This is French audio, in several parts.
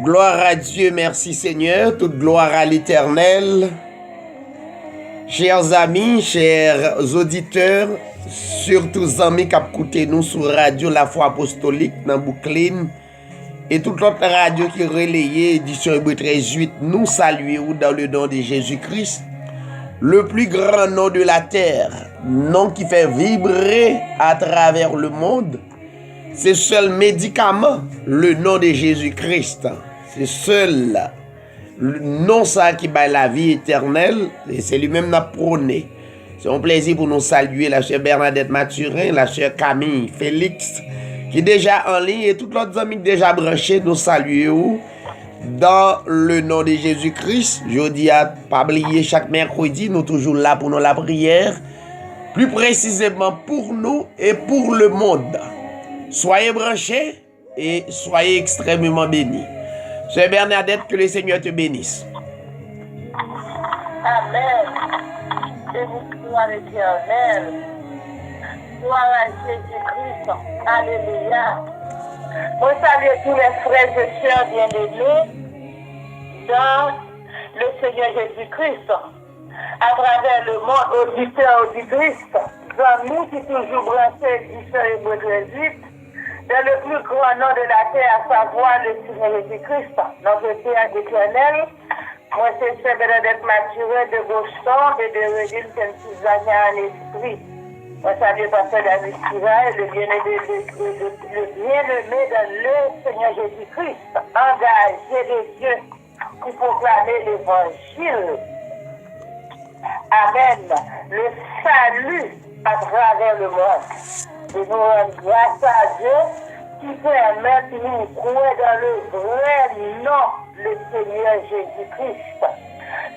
Gloire à Dieu, merci Seigneur, toute gloire à l'Éternel. Chers amis, chers auditeurs, surtout amis qui écoutent nous sur Radio La Foi Apostolique dans Brooklyn et toute l'autre radio qui relayée édition Hébreux 13:8, nous saluons dans le nom de Jésus-Christ, le plus grand nom de la terre, nom qui fait vibrer à travers le monde. C'est seul médicament, le nom de Jésus-Christ. C'est seul le nom ça qui bat la vie éternelle et c'est lui-même qui n'a prôné. C'est un plaisir pour nous saluer la chère Bernadette Mathurin, la chère Camille Félix qui est déjà en ligne et toutes les amis déjà branchés, nous saluons dans le nom de Jésus-Christ. Je dis à pas oublier chaque mercredi, nous toujours là pour nous la prière, plus précisément pour nous et pour le monde. Soyez branchés et soyez extrêmement bénis. Sœur Bernadette, que le Seigneur te bénisse. Amen. Béni soit l'Éternel. Gloire à Jésus-Christ. Alléluia. Moi salue tous les frères et sœurs bien-aimés dans le Seigneur Jésus-Christ. À travers le monde, auditeurs, auditrices, amis qui toujours branchés du Seigneur Hébreux 13:8, dans le plus grand nom de la terre, à savoir le Seigneur Jésus-Christ, notre Père éternel. Moi, c'est Sœur Bernadette Mathurin de Boston et de Redil Pennsylvania en esprit. Moi, salue Pasteur David Sira, le bien-aimé dans le Seigneur Jésus-Christ, engagé de Dieu pour proclamer l'évangile. Amen. Le salut à travers le monde. Et nous rendons grâce à Dieu qui permet de nous croire dans le vrai nom, le Seigneur Jésus-Christ.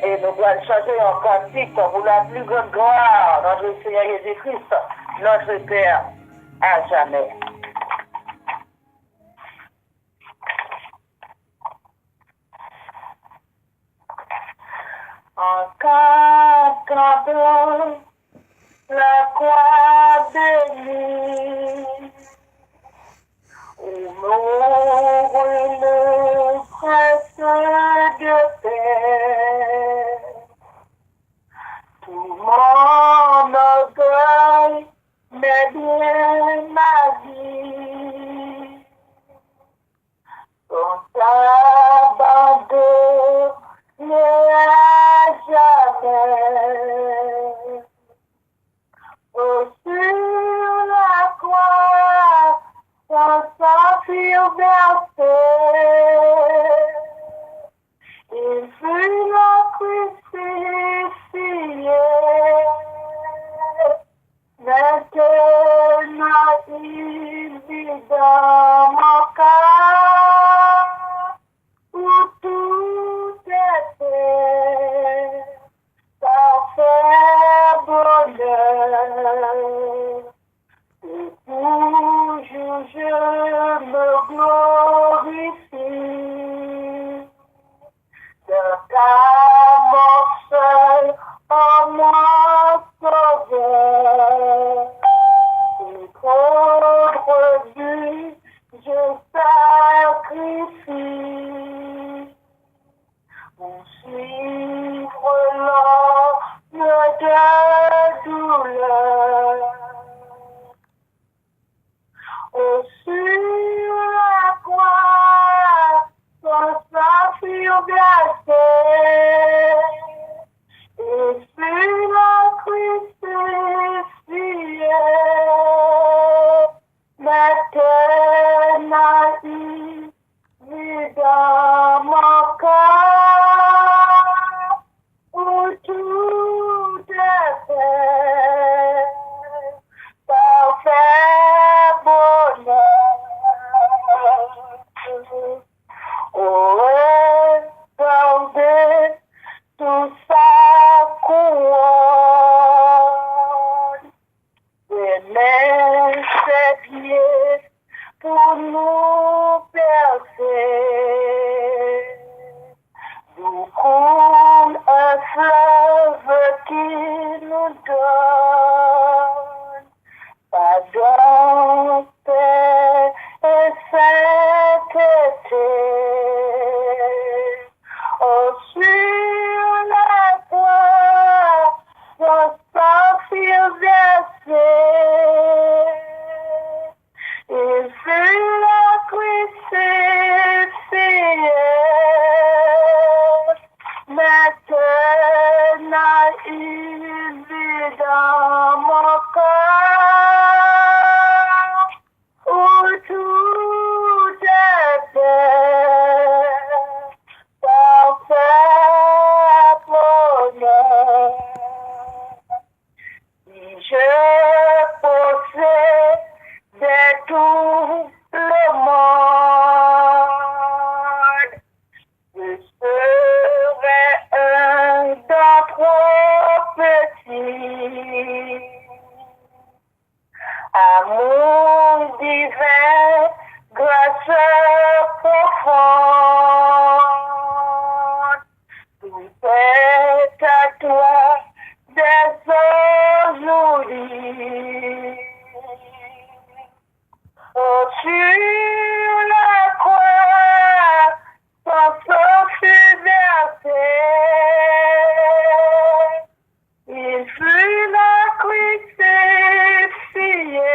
Et nous allons chanter un cantique pour la plus grande gloire, notre Seigneur Jésus-Christ, notre Père, à jamais. En cadeau, la croix bénie, où m'ouvre le presse de paix. Tout mon orgueil, mais bien ma vie, sont abandonnés à jamais. Oh, sur la croix, sans s'enfuir versé, il fut la crucifié. Maintenant, il vit dans mon cœur, où tout est fait, parfait bonheur. Et toujours je me glorifie de ta mort seule en moi sauveur. Et contre lui je sacrifie pour suivre l'ordre de douleur. Oh, sur la croix, son sang fut versé, et sur la crucifié. Maintenant, il vit dans mon cœur, où tout est fait, parfait bonheur. Oh, regardez tout ça couronne, et met ses pieds pour nous percer. Nous coule un fleuve qui nous donne pardon, paix et sainteté. naïve dans mon corps, où tout est fait, parfait bonheur. Si je possédais tout le monde, je serais un d'un trop petit. Amour divin, grâce profonde, tout est à toi dès aujourd'hui. Oh, sur la croix, ton sang fut versé. Il fut la crucifié.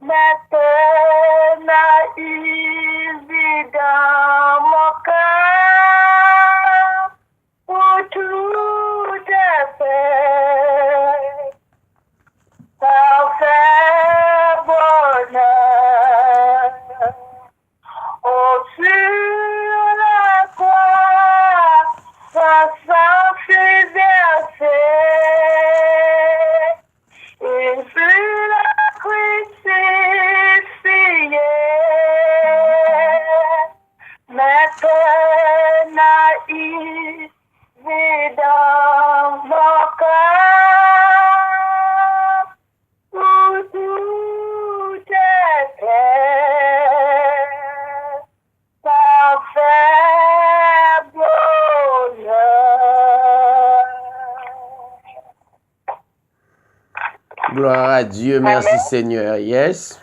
Maintenant, il vit dans mon cœur, où tout est fait. Parfait bonheur. Oh, sur la croix, ton sang fut versé. Il fut la crucifié. Maintenant, il vit dans mon cœur, où tout est fait, parfait bonheur. Gloire à Dieu, merci Amen. Seigneur. Yes.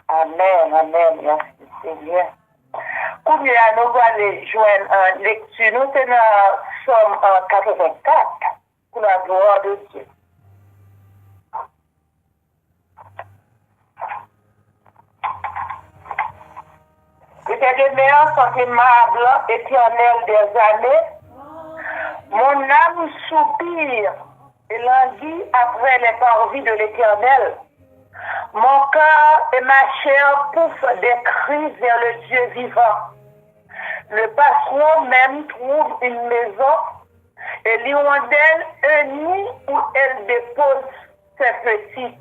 Amen, amen, merci Seigneur. Comme nous allons aller joindre une lecture, nous sommes dans Somme 84, pour la gloire de Dieu. Éternel, sont aimables, éternel des années, mon âme soupire et languit après les parvis de l'Éternel. Mon cœur et ma chair poussent des cris vers le Dieu vivant. Le passereau même trouve une maison et l'hirondelle un nid où elle dépose ses petits.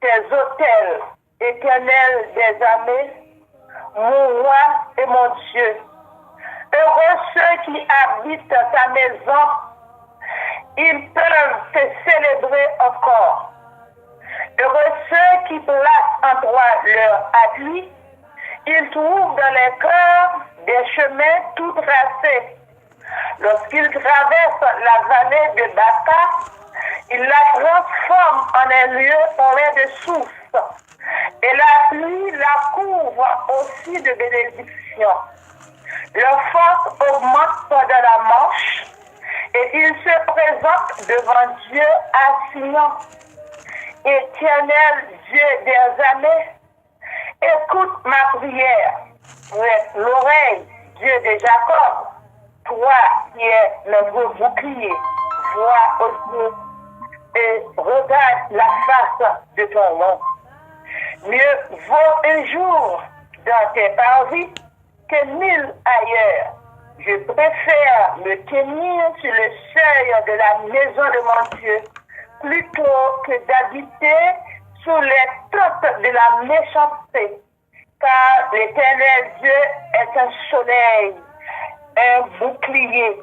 Tes autels, éternel des armées, mon roi et mon Dieu. Heureux ceux qui habitent ta maison, ils peuvent te célébrer encore. Heureux ceux qui placent en toi leur appui, ils trouvent dans les cœurs des chemins tout tracés. Lorsqu'ils traversent la vallée de Baka, ils la transforment en un lieu plein de sources. Et la pluie la couvre aussi de bénédictions. Leur force augmente pendant la marche et ils se présentent devant Dieu à Sion. Éternel Dieu des années, écoute ma prière. Prête l'oreille, Dieu de Jacob, toi qui es notre bouclier, vois aux yeux et regarde la face de ton nom. Mieux vaut un jour dans tes parvis que 1000 ailleurs. Je préfère me tenir sur le seuil de la maison de mon Dieu plutôt que d'habiter sous les tentes de la méchanceté. Car l'Éternel Dieu est un soleil, un bouclier.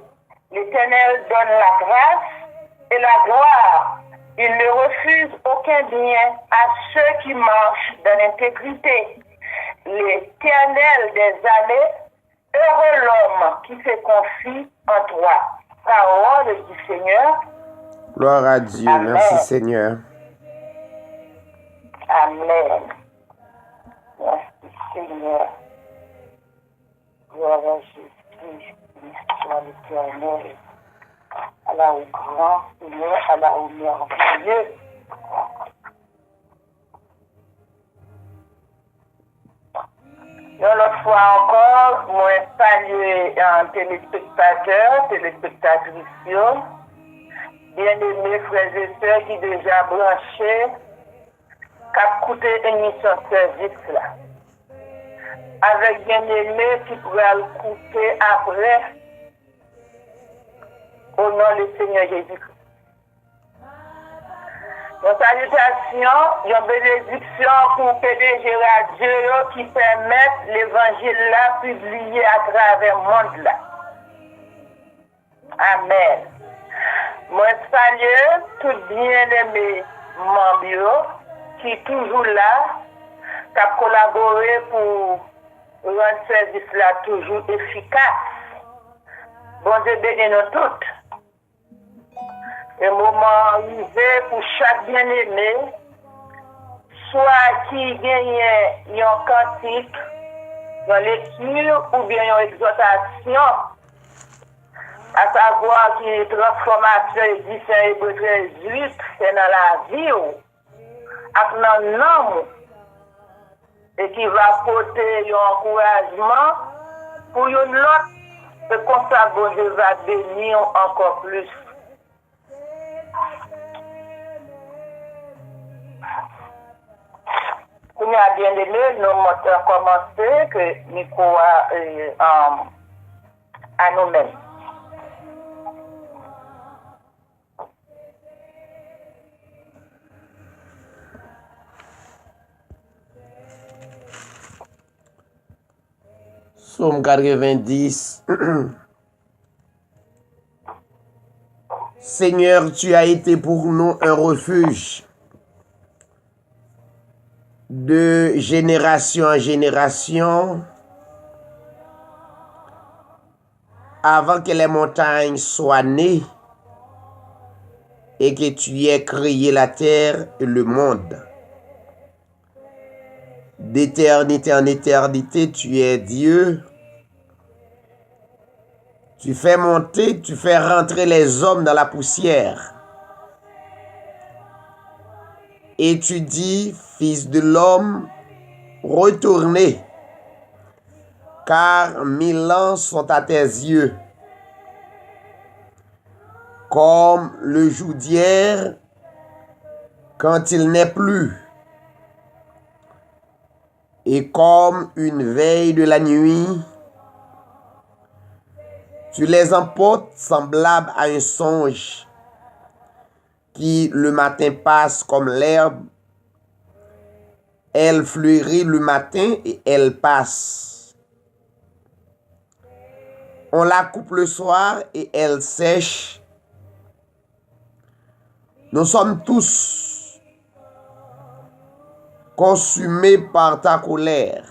L'Éternel donne la grâce et la gloire. Il ne refuse aucun bien à ceux qui marchent dans l'intégrité. L'Éternel des années, heureux l'homme qui se confie en toi. Parole du Seigneur. Gloire à Dieu, Amen. merci Seigneur. Amen. Merci Seigneur. Gloire à Jésus, soit l'Éternel. Allah au grand Seigneur, Allah au merveilleux. Une autre fois encore, moi pas saluer téléspectateurs, téléspectatrices, bien-aimés frères et sœurs qui déjà branchés, qui écouté l'émission service là. Avec bien-aimés qui pourraient l'écouter après, au nom du Seigneur Jésus-Christ. Une salutation, une bénédiction pour PDG Radio qui permettent l'évangile là publié à travers le monde là. Amen. Moi salue tout bien-aimé membres qui sont toujours là, qui ont collaboré pour rendre ce service là toujours efficace. Bon Dieu bénisse nous toutes. Un moment arrivé pour chaque bien-aimé, soit qui gagne un cantique, une lecture ou bien une exhortation, à savoir qui transformation édition Hébreux 13:8, c'est dans la vie, dans le nom, et qui va porter un encouragement pour une autre, et comme ça, bon Dieu va bénir encore plus. Nous avons bien aimé, nous avons commencé que Nico à nous-mêmes. Psaume 90. Seigneur, tu as été pour nous un refuge de génération en génération, avant que les montagnes soient nées et que tu aies créé la terre et le monde. D'éternité en éternité, tu es Dieu. Tu fais monter, tu fais rentrer les hommes dans la poussière. Et tu dis, Fils de l'homme, retournez, car 1000 ans sont à tes yeux. Comme le jour d'hier, quand il n'est plus, et comme une veille de la nuit, tu les emportes semblables à un songe qui le matin passe comme l'herbe. Elle fleurit le matin et elle passe. On la coupe le soir et elle sèche. Nous sommes tous consumés par ta colère.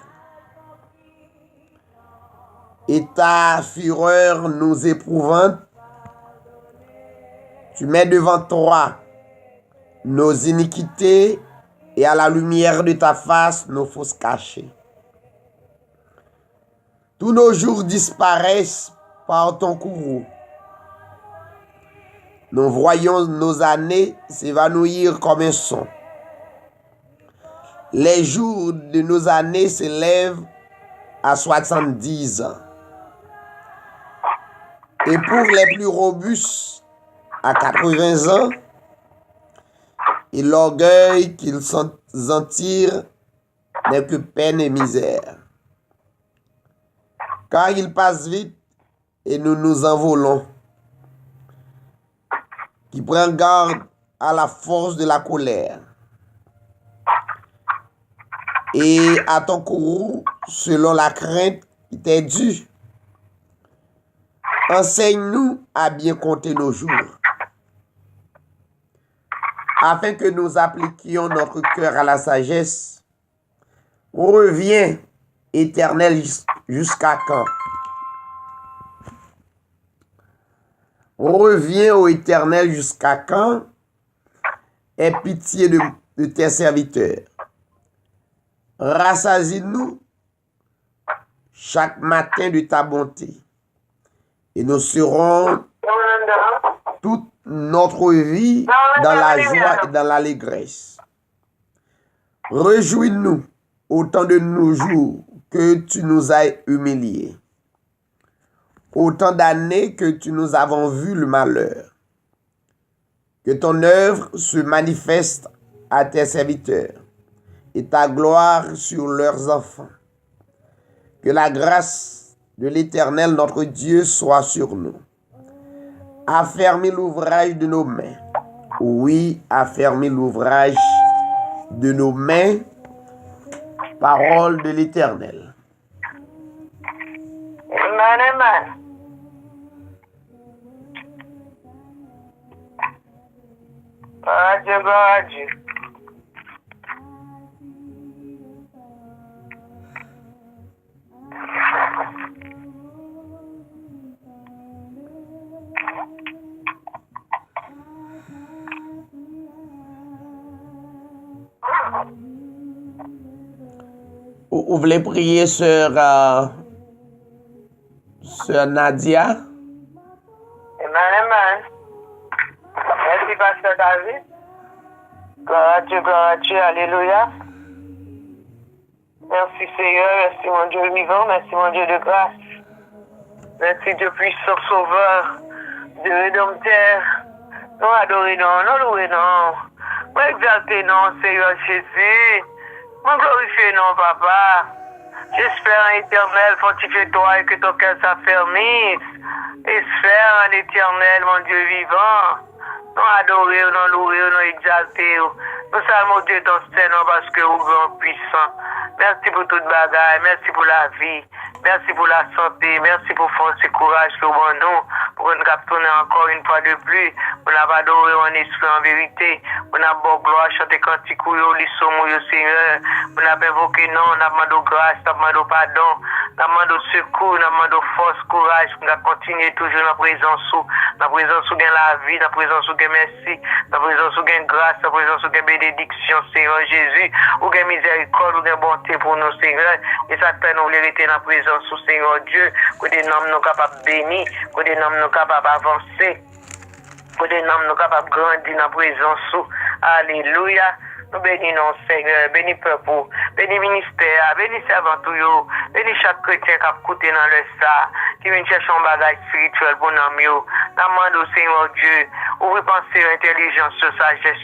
Et ta fureur nous éprouvante. Tu mets devant toi nos iniquités et à la lumière de ta face nos fausses cachées. Tous nos jours disparaissent par ton courroux. Nous voyons nos années s'évanouir comme un son. Les jours de nos années s'élèvent à 70 ans. Et pour les plus robustes, à 80 ans, et l'orgueil qu'ils en tirent n'est que peine et misère. Car ils passent vite et nous nous envolons. Qui prend garde à la force de la colère. Et à ton courroux, selon la crainte qui t'est due. Enseigne-nous à bien compter nos jours, afin que nous appliquions notre cœur à la sagesse. Reviens, Éternel, jusqu'à quand? Reviens, ô Éternel, jusqu'à quand? Aie pitié de tes serviteurs. Rassasie-nous chaque matin de ta bonté. Et nous serons toute notre vie dans la joie et dans l'allégresse. Réjouis-nous autant de nos jours que tu nous as humiliés. autant d'années que tu nous avons vu le malheur. Que ton œuvre se manifeste à tes serviteurs et ta gloire sur leurs enfants. Que la grâce de l'Éternel, notre Dieu, soit sur nous. Affermis l'ouvrage de nos mains. Oui, affermis l'ouvrage de nos mains. Parole de l'Éternel. Amen, amen. Adieu, adieu. Vous voulez prier sur Nadia? Amen, amen. Merci, Pasteur David. Gloire à Dieu, alléluia. Merci Seigneur, merci mon Dieu vivant, merci mon Dieu de grâce. Merci Dieu puissant, sauveur, Dieu rédempteur. Nous adorons, nous louons, nous exaltons, non, Seigneur Jésus. Nous glorifions, non, Papa. J'espère en éternel, fortifie-toi et que ton cœur s'affermisse. Espère en éternel, mon Dieu vivant. Nous adorons, nous louons, nous exaltons. Nous saluons Dieu ton Seigneur parce que vous êtes grand puissant. Merci pour toute bagaille, merci pour la vie, merci pour la santé, merci pour force et courage pour nous, pour nous tourner encore une fois de plus, pour nous adorer en esprit en vérité, pour nous bon gloire, chanter cantique, l'issomou, Seigneur, pour nous invoquer non, nous demandons grâce, nous demandons pardon, nous demandons secours, nous demandons force, courage, pour nous continuer toujours dans la présence où gain la vie, dans la présence où gain merci, dans la présence où gain grâce, dans la présence où gain bénédiction, Seigneur Jésus, où gain miséricorde, où gain bonté pour nous, Seigneur, et ça fait nous vérité dans la présence du Seigneur Dieu, que des noms nous capables de bénir, que des noms nous capables d'avancer, que des noms nous capables de grandir dans la présence. Alléluia. Nous bénissons, Seigneur, bénis peuple, bénis ministère, bénis servant tout, bénis chaque chrétien qui a écouté dans le ça, qui vient chercher un bagage spirituel pour nous. Nous demandons au Seigneur Dieu, ouvrir pensée, intelligence, sagesse,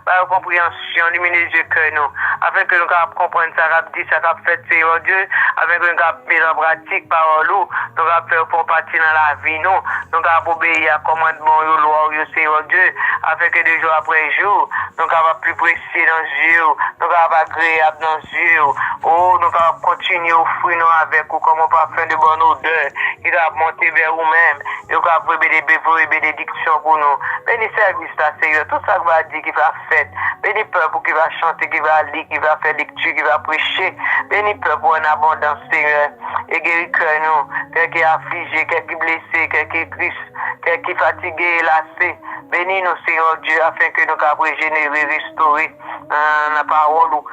par compréhension, illuminer les yeux que nous, afin que nous puissions comprendre ça qu'a dit, ça qu'a fait, Seigneur Dieu, afin que nous puissions mettre en pratique parole, nous puissions faire pour partir dans la vie, nous puissions obéir à commandement, loi, Seigneur Dieu, afin que de jour après jour, nous puissions plus précis dans les yeux, nous puissions agréable dans les yeux, oh, nous puissions continuer à offrir nous avec vous comme un parfum de bonne odeur, qui va monter vers vous-même, et vous pouvez des bénédictions pour nous. Bénis service là, Seigneur, tout ça qui va dire, qui va faire. Bénis peuple qui va chanter, qui va lire, qui va faire lecture, qui va prêcher. Bénis peuple en abondance, Seigneur, et guéris cœur nous, quelqu'un qui est affligé, quelqu'un qui est blessé, quelqu'un qui est triste, quelqu'un qui est fatigué, lassé. Bénis nous, Seigneur Dieu, afin que nous puissions régénérer, restaurer la parole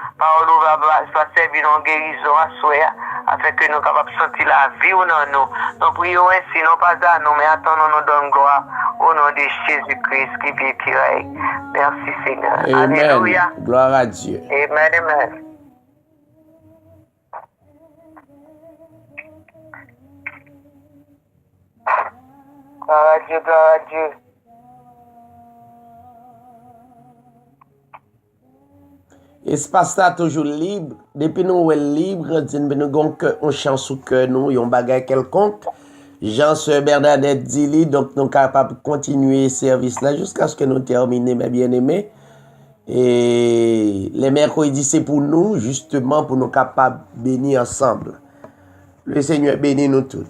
va servir en guérison à soi, afin que nous soyons capables de sentir la vie ou non nous. Nous prions ainsi, non pas à nous, mais attendons nous donne gloire au nom de Jésus-Christ qui vit et qui règne. Merci Seigneur. Amen. Alléluia. Gloire à Dieu. Amen, amen. Gloire à Dieu, gloire à Dieu. Espace là toujours libre. Depuis nous sommes libres, nous avons un chant sous cœur, nous avons un bagage quelconque. Jean-Sœur Bernadette Dili, donc nous sommes capables de continuer le service là jusqu'à ce que nous terminions, mes bien-aimés. Et les mercredis, c'est pour nous, justement, pour nous capables de bénir ensemble. Le Seigneur bénit nous tous.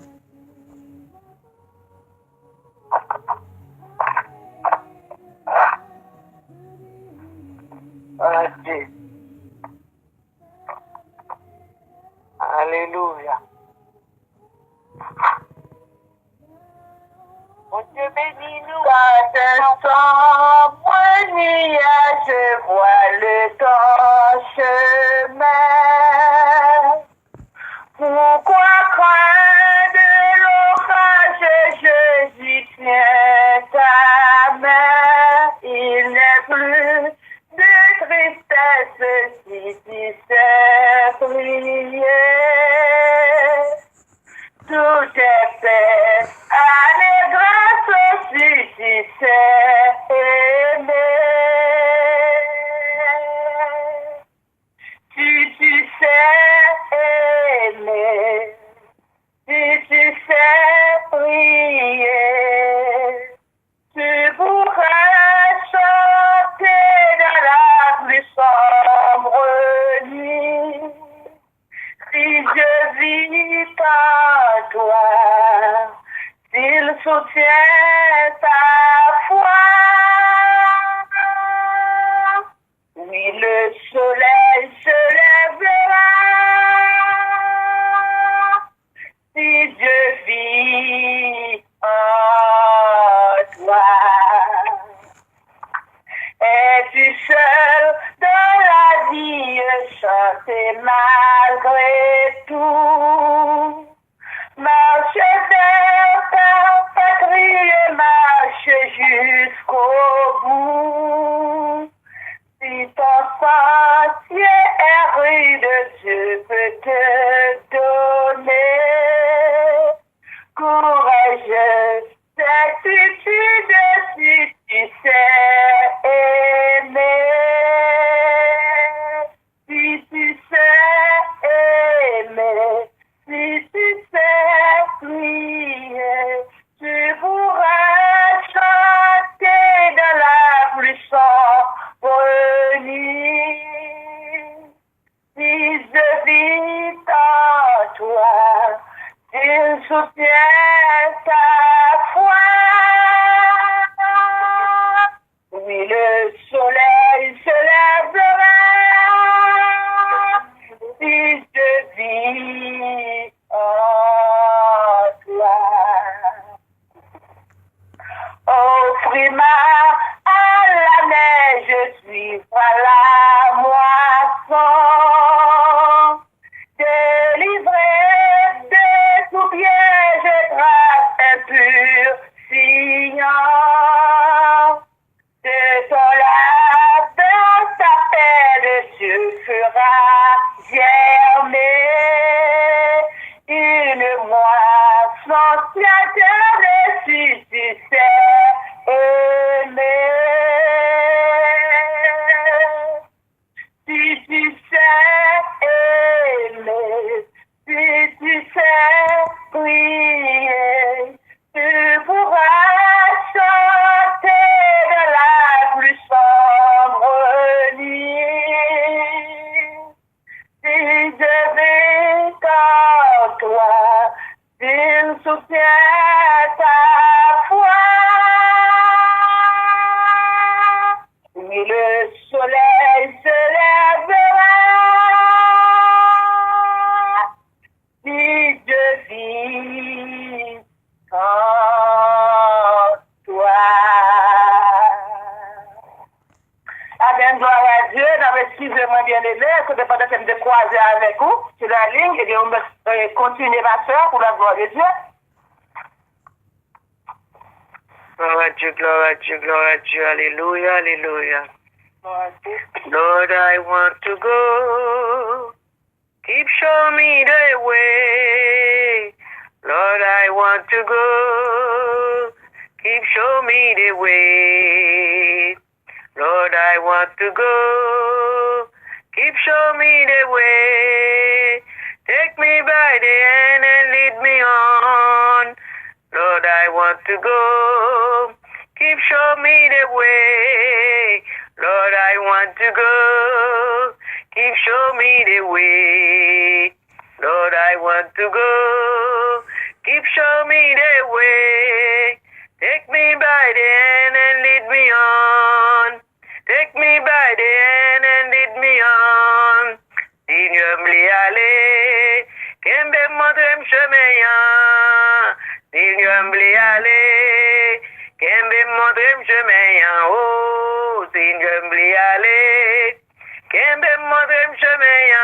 Alléluia. Mon Dieu bénis-nous. Quand un moi je vois le ton chemin. Pourquoi craindre l'orage, Jésus tient ta main. Il n'est plus de tristesse si tu sais prier. Tout est fait sais aimer, si tu sais aimer, si tu sais prier, tu pourrais chanter dans la plus sombre nuit. Si je vis en toi, s'il soutient ta foi, oui, le soleil se lèvera. Si je vis en toi, es-tu seul dans la vie, chanter malgré tout? Marche vers ta patrie et marche jusqu'au bout. Si ton sentier est rude, Dieu peut te donner courageuse certitude si tu sais aimer. Si tu sais aimer, si tu sais prier, tu pourras chanter dans la plus sombre nuit. Si je vis en toi, il soutient ta foi. Oui, le soleil se lèvera. Si je vis en toi. Offris-moi à la neige, suivra la moisson. Délivré de tout piège, grâce impur, signant. De ton labeur t'appelle, Dieu fera germer une moisson tiède si tu sais aimer. Si tu sais aimer, si tu sais prier, tu pourras chanter de la plus sombre nuit. Si je vis en toi, s'il soutient ta foi, oui, le soleil se lèvera. Si je vis en toi. Amen, gloire à Dieu. Excusez-moi bien aimé, que pendant que je me croiser avec vous sur la ligne, et on va continuer ma soeur pour la gloire de Dieu. Gloire à Dieu, gloire à Dieu, gloire à Dieu. Alléluia, alléluia. Lord, I want to go. Keep showing me the way. Lord, I want to go. Keep showing me the way. Lord, I want to go. Keep showing me the way. Take me by the hand and lead me on. Lord, I want to go. Keep showing me the way. Lord, I want to go. Keep showing me the way. Lord, I want to go. Keep showing me the way. Take me by the hand and lead me on. Take me by the hand and lead me on. Seigneur, m'li aller. Kembe montre m'chemin. Seigneur, m'li aller. Kembe montre m'chemin. Oh, Seigneur, m'li aller. Kembe montre m'chemin.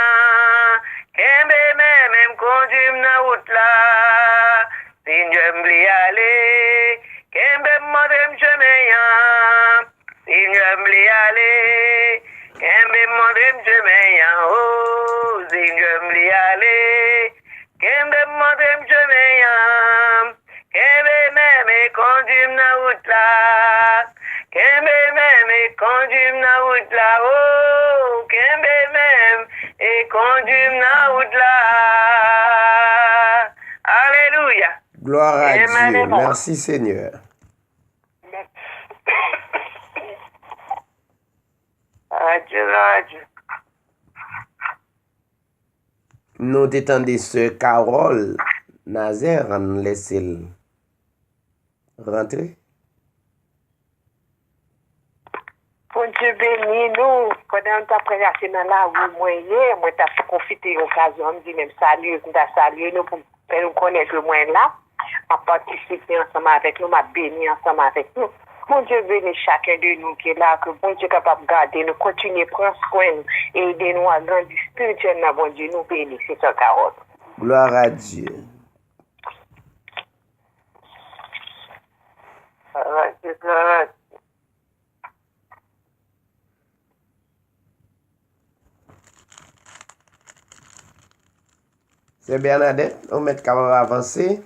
Kembe même conduit m'na route là. Seigneur, m'li aller. Kembe montre m'chemin. Seigneur, m'li aller. Kembe montre m'chemin. Oh, Seigneur, m'li aller. Kembe montre m'chemin. Kembe même et conduis-moi dans route là. Kembe même et conduis-moi dans route là. Oh, Kembe même et conduis-moi dans route là. Alléluia. Gloire à Amen. Dieu. Merci Seigneur. Adieu. Nous t'étendons sœur Carole Nazaire, on laisse rentrer. Bon Dieu béni nous, pendant ta traversé dans la rue, moi t'as profité de l'occasion, je dis même salut, t'as salué nous pour faire nous connaître le moins là, à participer ensemble avec nous, m'a béni ensemble avec nous. Bon Dieu béni chacun de nous qui est là, que bon Dieu est capable de garder nous, continuer à prendre soin et aider nous à grandir spirituellement, bon Dieu nous béni, c'est ça Carole. Gloire à Dieu. Gloire. C'est Bernadette, on met capable avancer.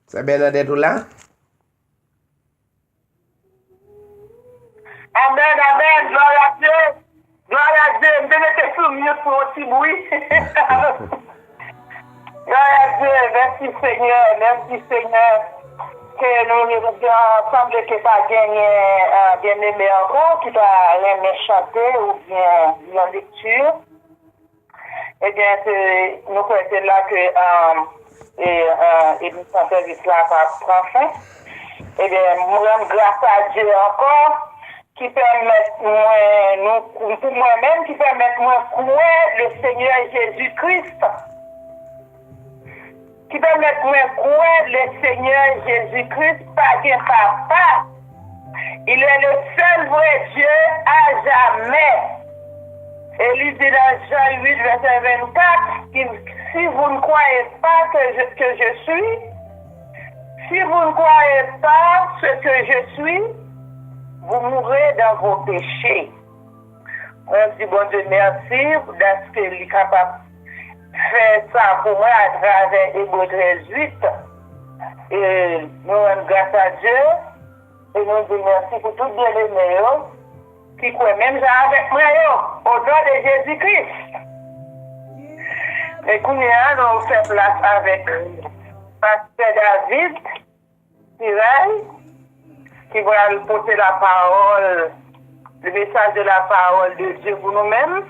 C'est Bernadette ou là? Amen, amen, gloire à Dieu. Gloire à Dieu. Je vais mettre sur mieux pour aussi bruit. Gloire à Dieu. Merci Seigneur. Que nous ensemble qui pas gagné bien aimé encore, qui va l'aimer chanter ou bien en lecture. Eh bien, nous sommes là que l'émission service là va prendre fin. Eh bien, nous rendons grâce à Dieu encore, qui permet pour moi-même, qui permet moi croire le Seigneur Jésus-Christ. Qui permet moi croire le Seigneur Jésus-Christ, pas qu'un papa. Il est le seul vrai Dieu à jamais. Et il dit dans Jean 8, verset 24, si vous ne croyez pas que je suis, si vous ne croyez pas ce que je suis, vous mourrez dans vos péchés. On dit, bon Dieu, merci parce qu'il est capable de faire ça pour moi à travers Hébreux 13:8. Et nous rendons grâce à Dieu et nous disons merci pour tout bien-aimé qui croit même ça avec moi au nom de Jésus-Christ. Et qu'on nous fait place avec Pasteur David Tiraille, qui va nous porter la parole, le message de la parole de Dieu pour nous-mêmes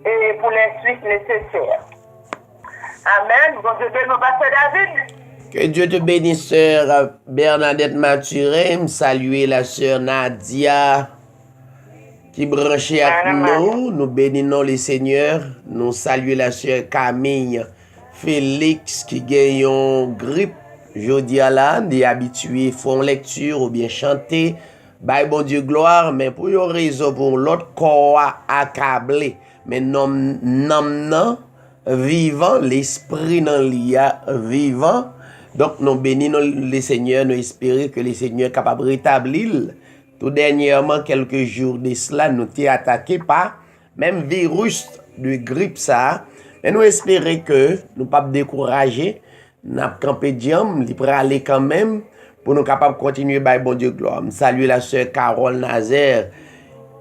et pour les suites nécessaires. Amen. Bon Dieu, bénisse Pasteur David. Que Dieu te bénisse, sœur Bernadette Mathurin. Saluer la sœur Nadia qui branchait avec nous. Nous bénissons le Seigneur. Nous saluons la sœur Camille Félix qui gagne une grippe. Jodi à là, des habitués font lecture ou bien chanter. Bye bon Dieu gloire, mais pour une raison pour l'autre corps accablé. Mais non, vivant, l'esprit dans l'IA vivant. Donc nous bénissons le Seigneur, nous espérons que le Seigneur est capable de rétablir. Tout dernièrement, quelques jours de cela, nous sommes attaqués par même virus de grippe ça. Mais nous espérons que nous ne pas décourager. Nous avons campé diam, il pourra aller quand même pour nous capables de continuer par bon Dieu gloire. Je salue la sœur Carole Nazaire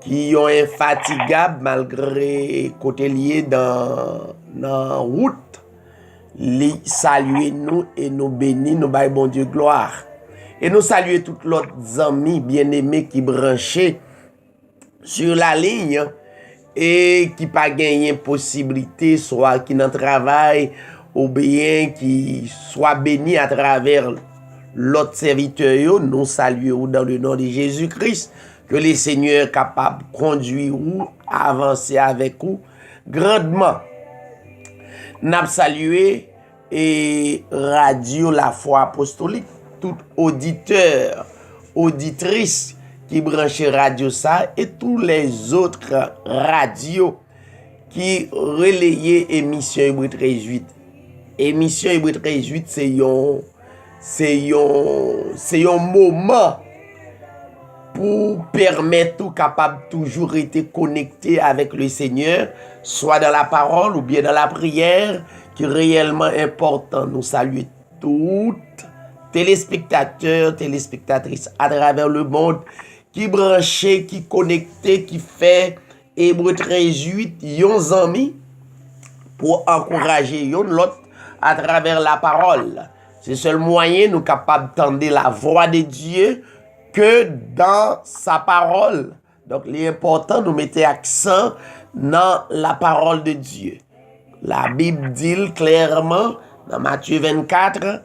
qui est infatigable malgré côté lié dans la route. Li saluer nous et nous bénir, nous par bon Dieu gloire. Et nous saluer tous les amis bien-aimés qui branchés sur la ligne et qui pas gagné possibilité soit qui dans travail ou bien qui soit béni à travers l'autre serviteur, nous saluons dans le nom de Jésus-Christ, que le Seigneur est capable de conduire ou avancer avec vous grandement. Nous salué et Radio La Foi Apostolique, tout auditeur, auditrice qui branche radio ça et tous les autres radios qui relayaient émission Hébreux 13:8. Émission Hébreux 13:8, c'est une c'est un moment pour permettre tout capable toujours être connecté avec le Seigneur, soit dans la parole ou bien dans la prière, qui est réellement important. Nous saluons toutes téléspectateurs, téléspectatrices à travers le monde, qui branchent, qui connectent, qui fait Hébreu 13:8, yon amis pour encourager yon l'autre à travers la parole. C'est le seul moyen nous capables d'entendre la voix de Dieu que dans sa parole. Donc, il est important de nous mettre accent dans la parole de Dieu. La Bible dit clairement, dans Matthieu 24,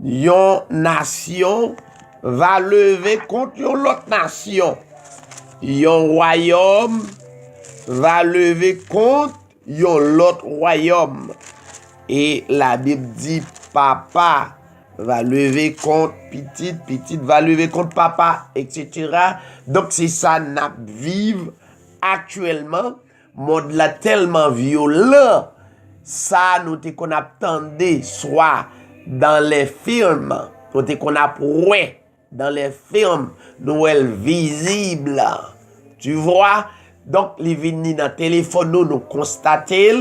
yon nation va lever contre yon l'autre nation. Yon royaume va lever contre yon l'autre royaume. Et la Bible dit, papa va lever contre petite, petite va lever contre papa, etc. Donc c'est ça n'a vive actuellement. Monde là tellement violent. Ça nous te qu'on attendait soit dans les films, nous te qu'on a prouvé dans les films, Noël visible. Tu vois? Donc les vini dans téléphone nous constater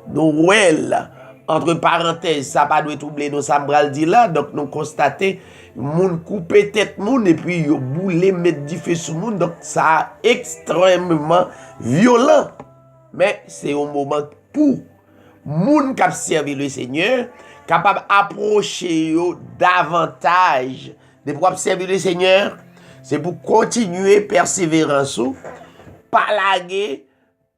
Noël. Entre parenthèses, ça pas doit troubler nous ça m'bral dit là, donc nous constater moun couper tête moun et puis yo boule mettre du feu sur moun, donc ça extrêmement violent. Mais c'est un moment pour moun qui servi le Seigneur capable approcher yo davantage de pour servir le Seigneur, c'est pour continuer persévérance ou pas laguer,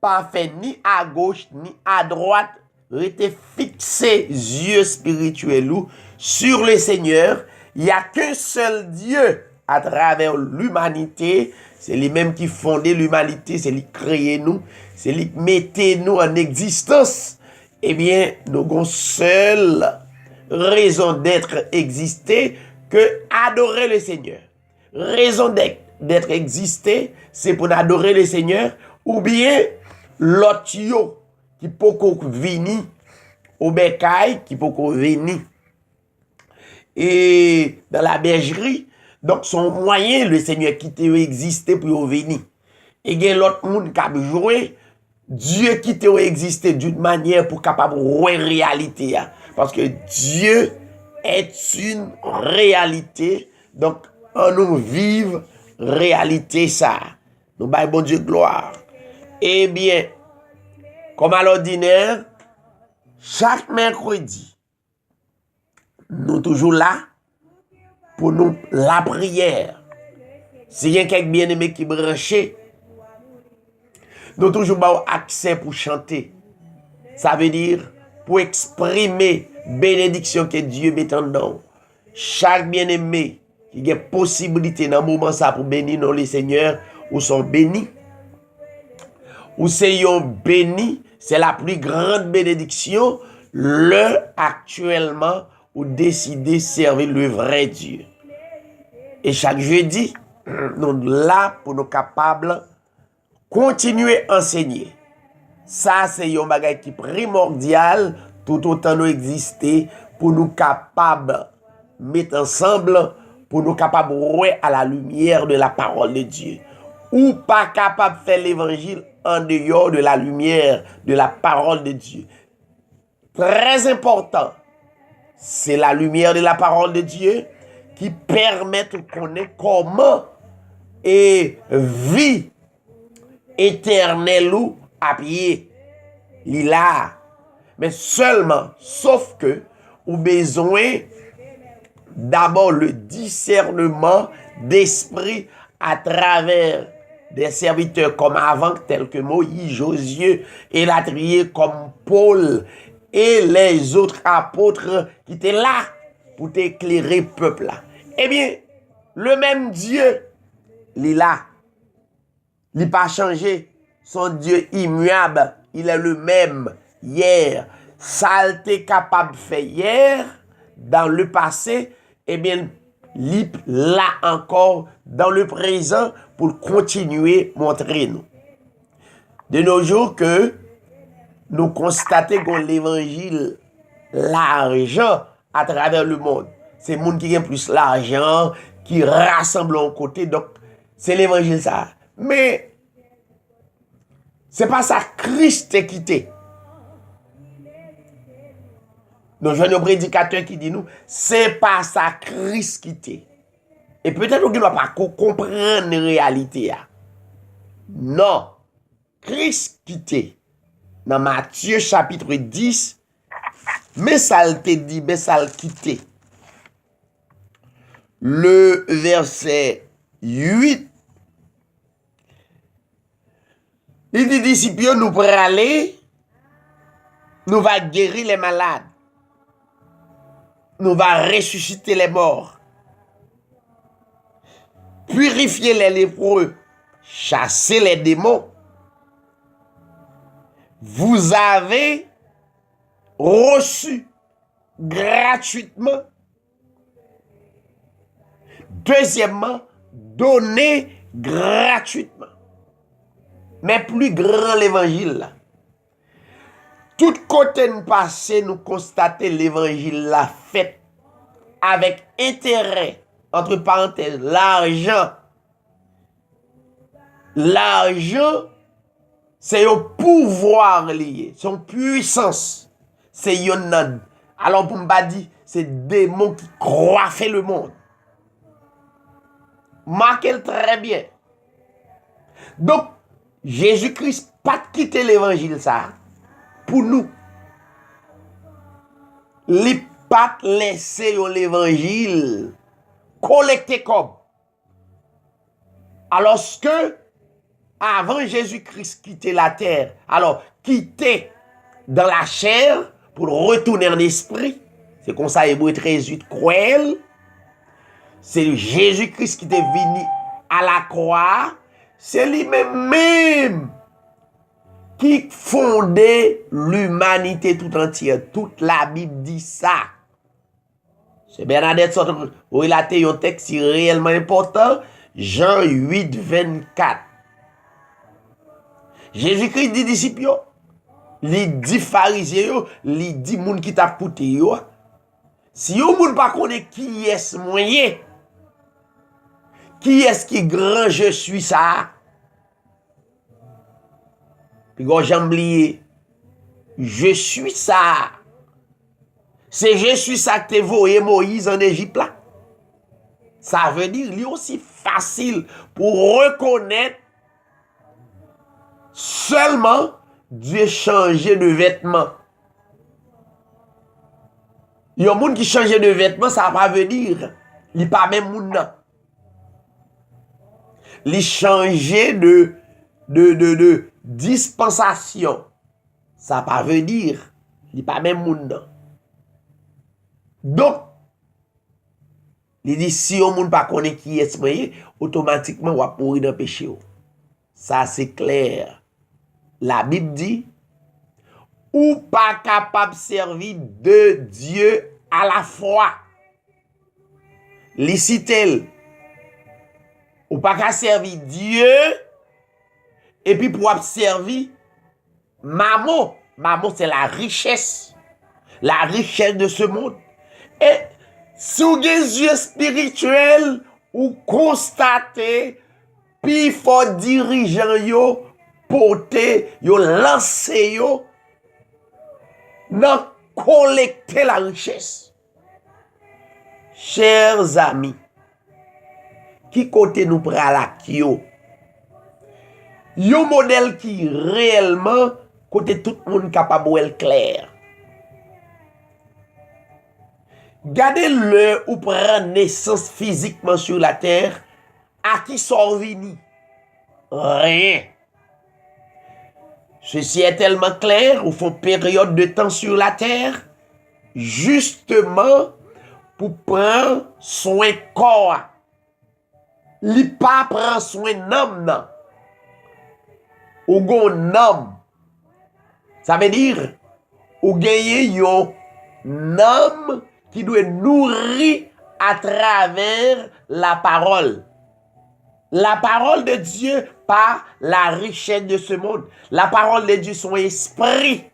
pas faire ni à gauche ni à droite. Rester fixé yeux spirituels sur le Seigneur. Il n'y a qu'un seul Dieu à travers l'humanité. C'est lui-même qui fondait l'humanité, c'est lui qui créait nous, c'est lui qui mettait nous en existence. Eh bien, nous avons seule raison d'être existé que adorer le Seigneur. Raison d'être existé, c'est pour adorer le Seigneur, ou bien l'autre qui peut venir au bécail, qui peut venir et dans la bergerie. Donc son moyen le Seigneur qui t'a existé pour venir. Et il y a l'autre monde qui a joué Dieu qui t'a existé d'une manière pour capable de réalité. Parce que Dieu est une réalité. Donc on nous vive réalité ça. Nous baillons bon Dieu gloire. Eh bien, comme à l'ordinaire, chaque mercredi, nous toujours là pour nous la prière. S'il y a quelques bien-aimés qui branchent, nous toujours avons accès pour chanter. Ça veut dire pour exprimer bénédiction que Dieu met en nous. Chaque bien-aimé qui a possibilité dans le moment ça pour bénir nous les seigneurs, ou sont bénis, ou c'est béni. C'est la plus grande bénédiction, actuellement, où décider de servir le vrai Dieu. Et chaque jeudi, nous sommes là pour nous capables continuer à enseigner. Ça, c'est un bagage qui est primordial, tout autant nous exister, pour nous capables de mettre ensemble, pour nous capables de voir à la lumière de la parole de Dieu. Ou pas capable de faire l'évangile en dehors de la lumière de la parole de Dieu. Très important, c'est la lumière de la parole de Dieu qui permet de connaître comment et vie éternelle ou à pied. Il a. Mais seulement, sauf que, ou besoin d'abord le discernement d'esprit à travers des serviteurs comme avant, tels que Moïse, Josué, et la trier comme Paul et les autres apôtres qui étaient là pour t'éclairer le peuple là. Eh bien, le même Dieu, il est là. Il n'a pas changé. Son Dieu immuable, il est le même hier. Ça était capable de faire hier, dans le passé, eh bien, il là encore dans le présent pour continuer à montrer nous. De nos jours que nous constatons que l'évangile large à travers le monde. c'est monde qui a plus l'argent, qui rassemble en côté, donc c'est l'évangile ça. Mais c'est pas ça Christ est quitté. Donc, j'ai un prédicateur qui dit nous, c'est pas ça Christ quitté. Et peut-être qu'on ne doit pas comprendre la réalité. Non. Christ quitté. Dans Matthieu chapitre 10, mais ça le te dit, mais ça le quitté. Le verset 8. Il dit, disciples, nous pour aller, nous va guérir les malades. Nous va ressusciter les morts. Purifier les lépreux. Chasser les démons. Vous avez reçu gratuitement. Deuxièmement, donné gratuitement. Mais plus grand l'évangile là. Tout côté nous passé, nous constater l'évangile là fait avec intérêt, entre parenthèses, l'argent. L'argent, c'est un pouvoir lié, son puissance. C'est yon. Alors pour me dire, c'est démon qui coiffent le monde. Marquez très bien. Donc, Jésus-Christ pas quitter l'évangile ça. Pour nous, les pas laisser l'évangile collecter comme. Alors que avant Jésus-Christ quitter la terre, alors quitter dans la chair pour retourner en esprit, c'est comme ça Hébreux 13:8 cruel. C'est Jésus-Christ qui est venu à la croix, c'est lui-même qui fondait l'humanité tout entière. Toute la Bible dit ça. C'est Bernadette où il a été un texte réellement important. Jean 8:24. Jésus-Christ dit disciples, il dit pharisiens, il dit moun qui t'a pouté. Si yon moun pas connaît qui est moyen, qui est qui grand je suis ça. Puis quand j'ai oublié, je suis ça. C'est je suis ça que t'es voyé Moïse en Égypte là. Ça veut dire lui aussi facile pour reconnaître seulement Dieu changer de vêtements. Il y a un monde qui change de vêtements, ça va pas dire il pas même moun nan. Il changer de dispensation. Ça pas veut dire il pas même moun nan. Donc il dit si on moun pas connaît qui est moyen, automatiquement on va pourrir dans péché. Ça c'est clair. La Bible dit ou pas capable de servir de Dieu à la fois. Licitel. Ou pas capable de servir Dieu et puis pour servir maman. Maman c'est la richesse. La richesse de ce monde. Et sous les yeux spirituels ou constater puis faut dirigeant yo porter yo lancer yo non collecter la richesse. Chers amis, qui côté nous pral la yo? Yo modèle qui réellement côté tout le monde capable ou clair. Gardez-le ou prend naissance physiquement sur la terre, à qui sort vini? Rien. Ceci est tellement clair, ou font période de temps sur la terre, justement pour prendre soin corps. Li pas prend soin d'homme non. Ou gon homme. Ça veut dire ou gagner yon homme qui doit nourrir à travers la parole. La parole de Dieu, pas la richesse de ce monde. La parole de Dieu, son esprit.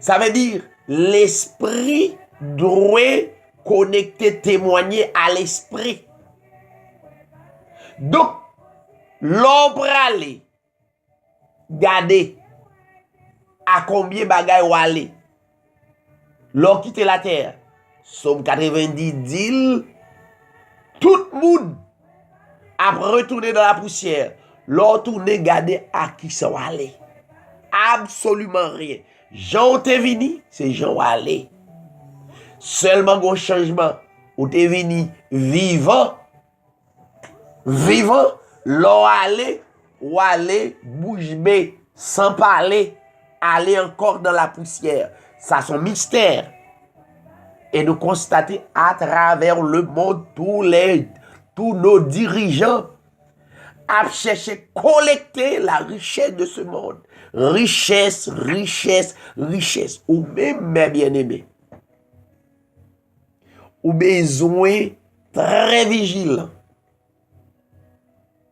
Ça veut dire, l'esprit doit connecter, témoigner à l'esprit. Donc, l'homme aller, garder à combien bagay ou aller. L'homme quitte la terre. Somme 90 dit, tout le monde a retourné dans la poussière. L'homme tourne garder à qui ça va aller. Absolument rien. Jean t'es venu, c'est Jean aller. Seulement un changement. Ou t'es venu vivant. Vivant, l'on aller, ou aller, bouge bée, sans parler, aller encore dans la poussière. Ça, c'est un mystère. Et nous constatons à travers le monde, tous nos dirigeants à chercher, collecter la richesse de ce monde. Richesse, richesse, richesse. Ou même, mes bien-aimés, ou besoin très vigilant.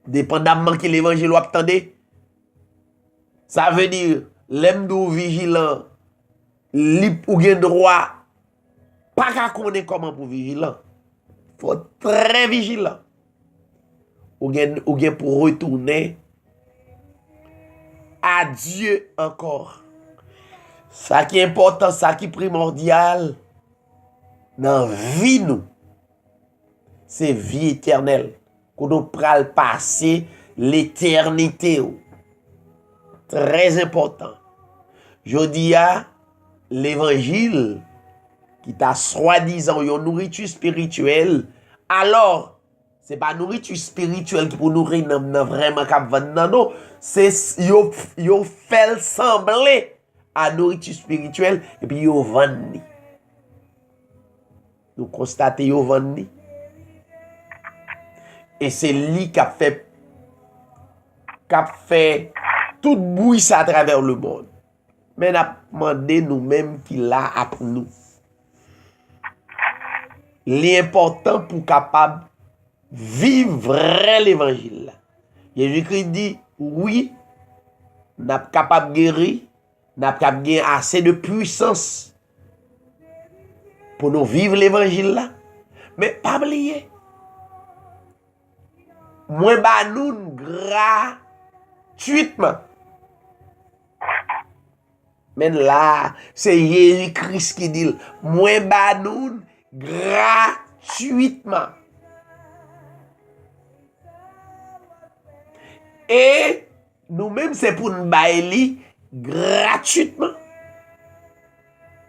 Dépendamment que l'évangile ou attendez, ça veut dire, l'aime d'ou vigilant, libre ou gen droit, pas qu'à connaître comment pour vigilant. Faut très vigilant. Ou gen pour retourner à Dieu encore. Ça qui est important, ça qui est primordial, dans la vie nous, c'est vie éternelle. Qu'on nous pral passer l'éternité. Très important. Je dis à l'évangile qui t'a soi-disant une nourriture spirituelle, alors c'est pas nourriture spirituelle qui pour nourrir vraiment cap vendre non, c'est yo fait sembler à nourriture spirituelle et puis yo vendre. Nous constatons yo vendre. Et c'est lui qui a fait tout bruit ça à travers le monde. Mais nous avons demandé nous-mêmes qu'il a pour nous. L'important pour capable vivre l'évangile. Jésus-Christ dit, oui, nous sommes capables de guérir, nous sommes capables de gagner assez de puissance pour nous vivre l'évangile là. Mais pas oublier. Moins ba nous gratuitement. Mais là, c'est Jésus-Christ qui dit, moins ba nous gratuitement. Et nous-mêmes, c'est pour nous bailler gratuitement.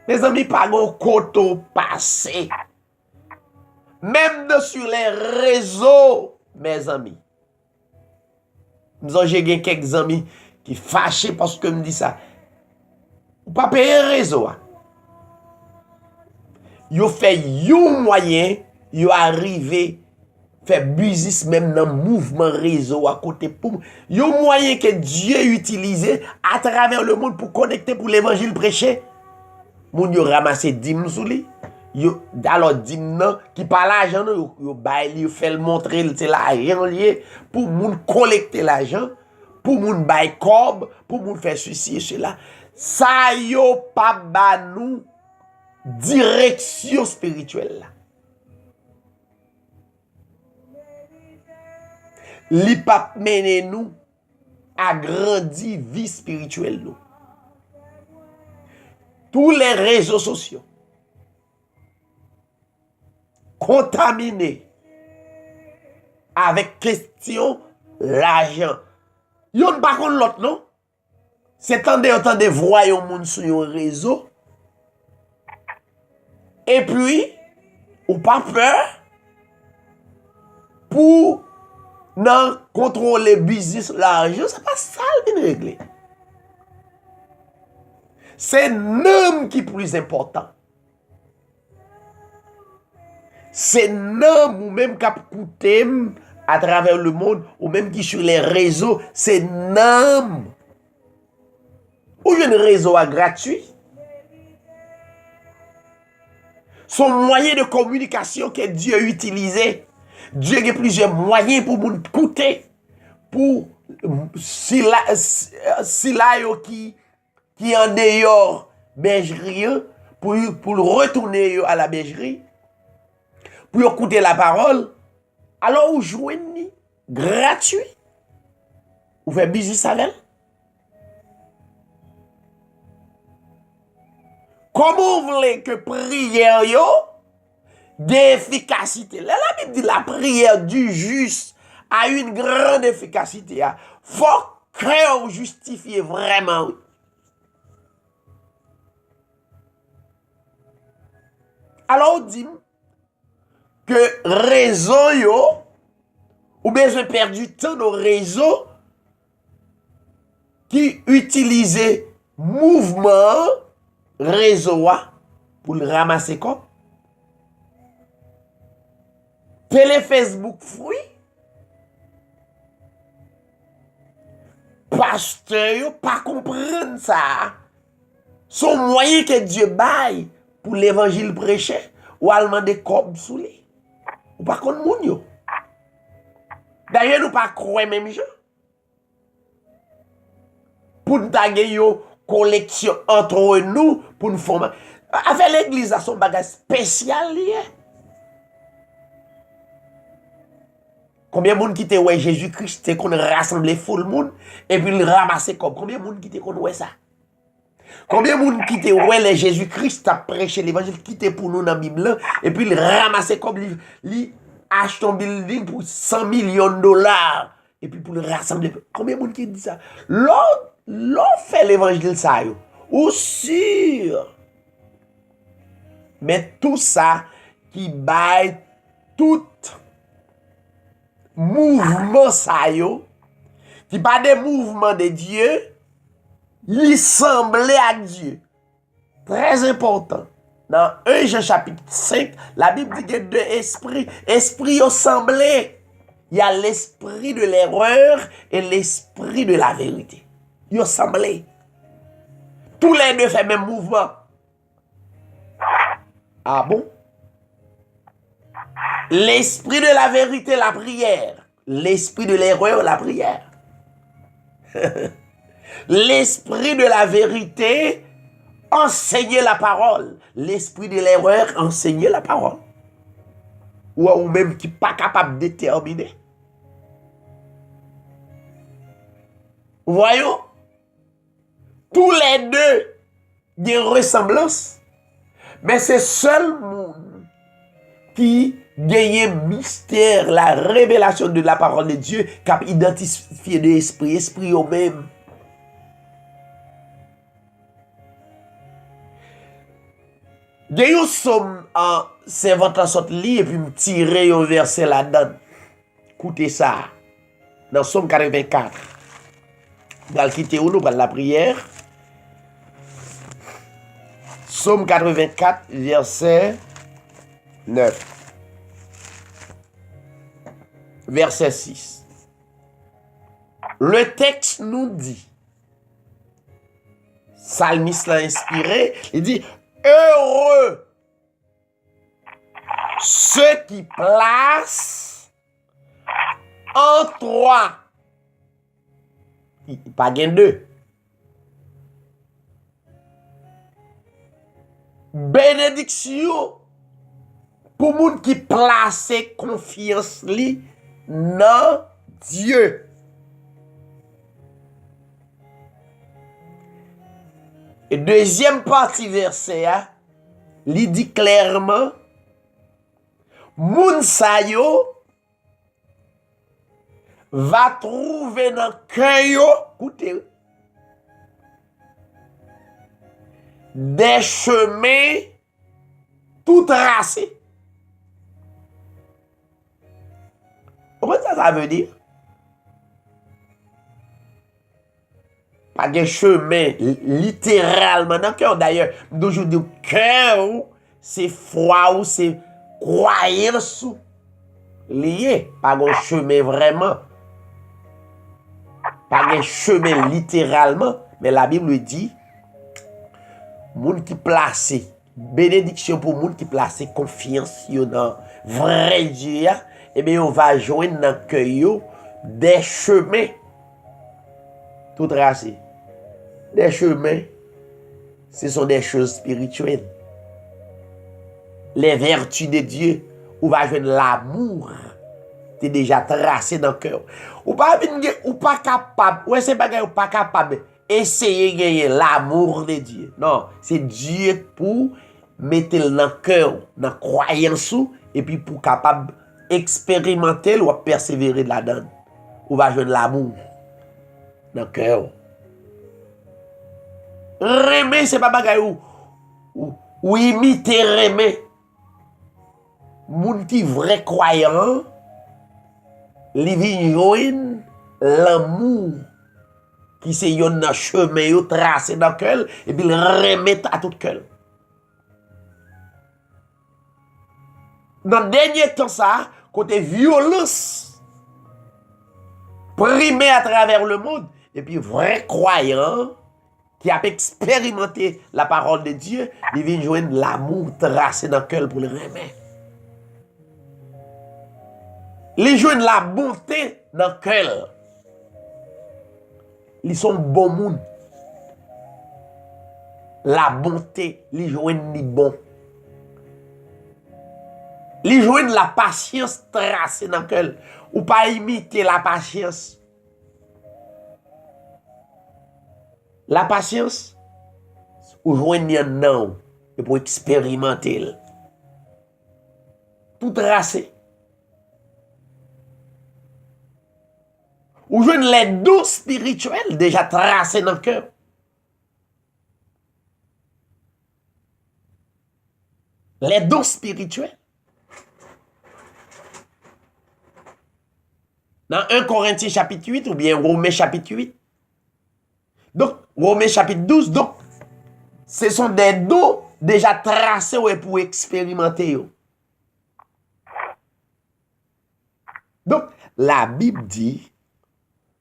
Mes amis, pas de coteau passé. Même sur les réseaux. Mes amis, j'ai quelques amis qui fâchés parce que me dit ça. Ou pas payer réseau. Yo fait un moyen, yo arrivé faire business même dans mouvement réseau à côté pour yo moyen que Dieu utilisé à travers le monde pour connecter pour l'évangile prêché. Moun yo ramassé 10 sous lui. Yo alors dimnan qui pas l'argent yo bay li fait le montrer c'est l'argent lié pour moun collecter l'argent pour moun bay corb pour moun faire ceci et cela ça yo pas ba nous direction spirituelle là li pas mener nous à grandir vie spirituelle nous tous les réseaux sociaux contaminé avec question l'argent. Yon pas contre l'autre non. C'est tant de voyons moun sur yon réseau. Et puis ou pas peur pour non contrôler business l'argent, c'est pas ça le régler. C'est l'homme qui est plus important. C'est l'homme ou même qui a coûté à travers le monde ou même qui sur les réseaux, c'est l'homme. Ou un réseau gratuit. Son moyen de communication que Dieu a utilisé. Dieu a plusieurs moyens pour nous coûter. Pour si là qui en dehors bergerie pour retourner à la bergerie. pour écouter la parole, alors vous jouez gratuit. Vous faites business avec elle. Comment vous voulez que prière yo d'efficacité? La Bible dit la prière du juste a une grande efficacité. Faut que vous justifiez vraiment. Alors on dit que réseau yo ou bien je perds du temps dans réseau qui utilise mouvement réseau pour le ramasser comme télé Facebook fruit pasteur yo pas comprendre ça son moyen que Dieu baille pour l'évangile prêché ou allemand de cob sous lui ou pas contre moun yo d'ailleurs nous pas croire même gens pour nous taguer yo collection entre nous pour nous former. Avec l'église, à son bagage spécial lié. Combien de monde qui te ouais Jésus-Christ, qu'on rassemble full monde et puis le ramasser comme combien de monde qui te connaît ça? Combien de monde qui te ouais le Jésus-Christ a prêché l'évangile qui te pour nous dans la Bible et puis le ramasser comme lui achète un building pour 100 millions de dollars et puis pour le rassembler. Combien de monde qui dit ça? L'on fait l'évangile ça yo. Ou sûr. Mais tout ça qui baille tout mouvement ça yo qui pas des mouvements de Dieu, il semble à Dieu. Très important. Dans 1 Jean chapitre 5, la Bible dit qu'il y a deux esprits. Esprit au semblé. Il y a l'esprit de l'erreur et l'esprit de la vérité. Ils semblent. Tous les deux font le même mouvement. Ah bon? L'esprit de la vérité, la prière. L'esprit de l'erreur, la prière. L'esprit de la vérité, enseigner la parole. L'esprit de l'erreur, enseigner la parole. Ou même qui n'est pas capable de déterminer. Voyons? Tous les deux, il y a une ressemblance. Mais c'est seul monde qui gagne mystère, la révélation de la parole de Dieu, qui a identifié de esprit au même. Il y a une somme en servant en sorte lit et puis me tirer un verset là-dedans. Écoutez ça. Dans Somme 84. Vous allez quitter où nous pour la prière. Somme 84, verset 9. Verset 6. Le texte nous dit, Psalmiste l'a inspiré, il dit, heureux ceux qui placent en toi. Il n'y a pas gain deux. Bénédiction pour moun qui place confiance li dans Dieu. Et deuxième partie verset, li dit clairement, moun sa yo va trouver dans cœur yo, écoutez, des chemins tout tracés. Comment ça veut dire? Pas de chemin littéralement dans le cœur. D'ailleurs, nous dis cœur, c'est foi ou c'est croyance lié. Pas de chemin vraiment. Pas de chemin littéralement. Mais la Bible dit, moun qui place, bénédiction pour moun qui place confiance dans vrai Dieu, et bien on va joindre dans le cœur des chemins tout tracés. Des chemins, ce sont des choses spirituelles. Les vertus de Dieu, ou va joindre l'amour. T'es déjà tracé dans le cœur. Ou pas capable, ouais, c'est pas capable essayer de gagner l'amour de Dieu. Non, c'est Dieu pour mettre dans le cœur, dans la croyance, et puis pour capable expérimenter ou persévérer là-dedans. Ou va joindre l'amour dans le cœur. Remer, c'est pas bagay ou imiter remer. Moun qui vrai croyant, li vin joine l'amour qui se yon dans chemin yo tracé dans cœur et puis le remettre à tout cœur. Dans le dernier temps ça, côté violence primée à travers le monde et puis vrai croyant qui a expérimenté la parole de Dieu, il vient joindre l'amour tracé dans le cœur pour le remettre. Les joindre la bonté dans le cœur. Ils sont bons monde. La bonté, les joindre ni bon. Les joindre la patience tracée dans le cœur. Ou pas imiter la patience. La patience, ou joindre un non, et pour expérimenter. Tout tracé. Ou joindre les dons spirituels déjà tracés dans le cœur. Les dons spirituels. Dans 1 Corinthiens chapitre 8 ou bien Romains chapitre 8. Donc, Romains chapitre 12, donc, ce sont des dons déjà tracés pour expérimenter. Donc, la Bible dit,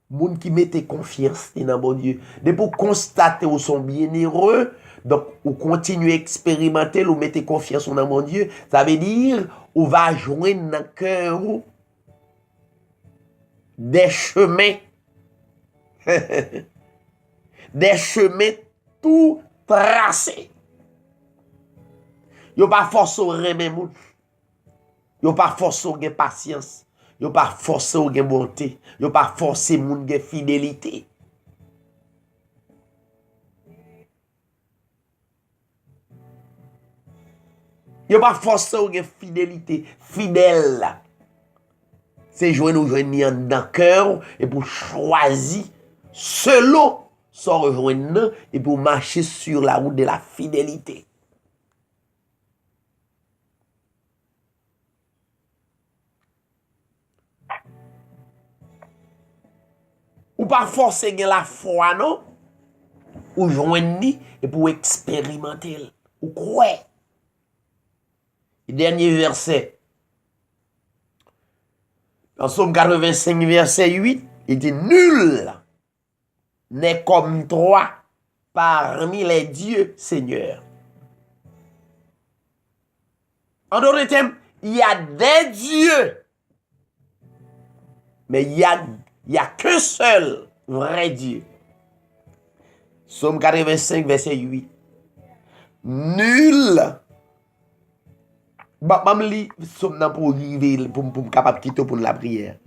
moun qui mette confiance dans bon Dieu, de pour constater ou sont bienheureux, donc, ou continuer à expérimenter, ou mettez confiance dans mon Dieu, ça veut dire, ou va joindre dans le cœur des chemins, des chemins tout tracés. Yo pas force au remet moun. Yo pas force au gen patience. Yo pas force au gen bonté. Yo pas force moun gen fidélité. Yo pas force au gen fidélité. Fidèle. C'est jouer nous joindre dans le cœur et pour choisir selon son rejoindre et pour marcher sur la route de la fidélité. Ou pas forcer la foi, non? Ou joindre et pour expérimenter. Ou quoi? Le dernier verset. Dans Psaume 85, verset 8, il dit nul n'est comme toi parmi les dieux, Seigneur. En d'autres termes, il y a des dieux, mais il y a qu'un seul vrai Dieu. Psaume 85, verset 8. Nul. Mam li somme nan pour arriver pour capable quitter pour la prière.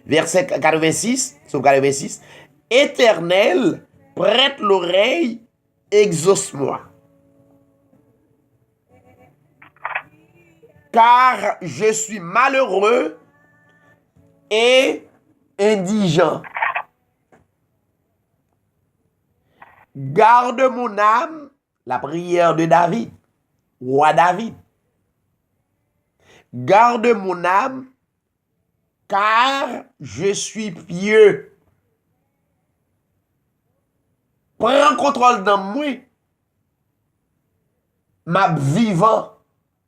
Verset 86, Psaume 86. Éternel, prête l'oreille, exauce-moi. Car je suis malheureux et indigent. Garde mon âme, la prière de David, roi David. Garde mon âme, car je suis pieux. Prends contrôle dans moi. M'a vivant,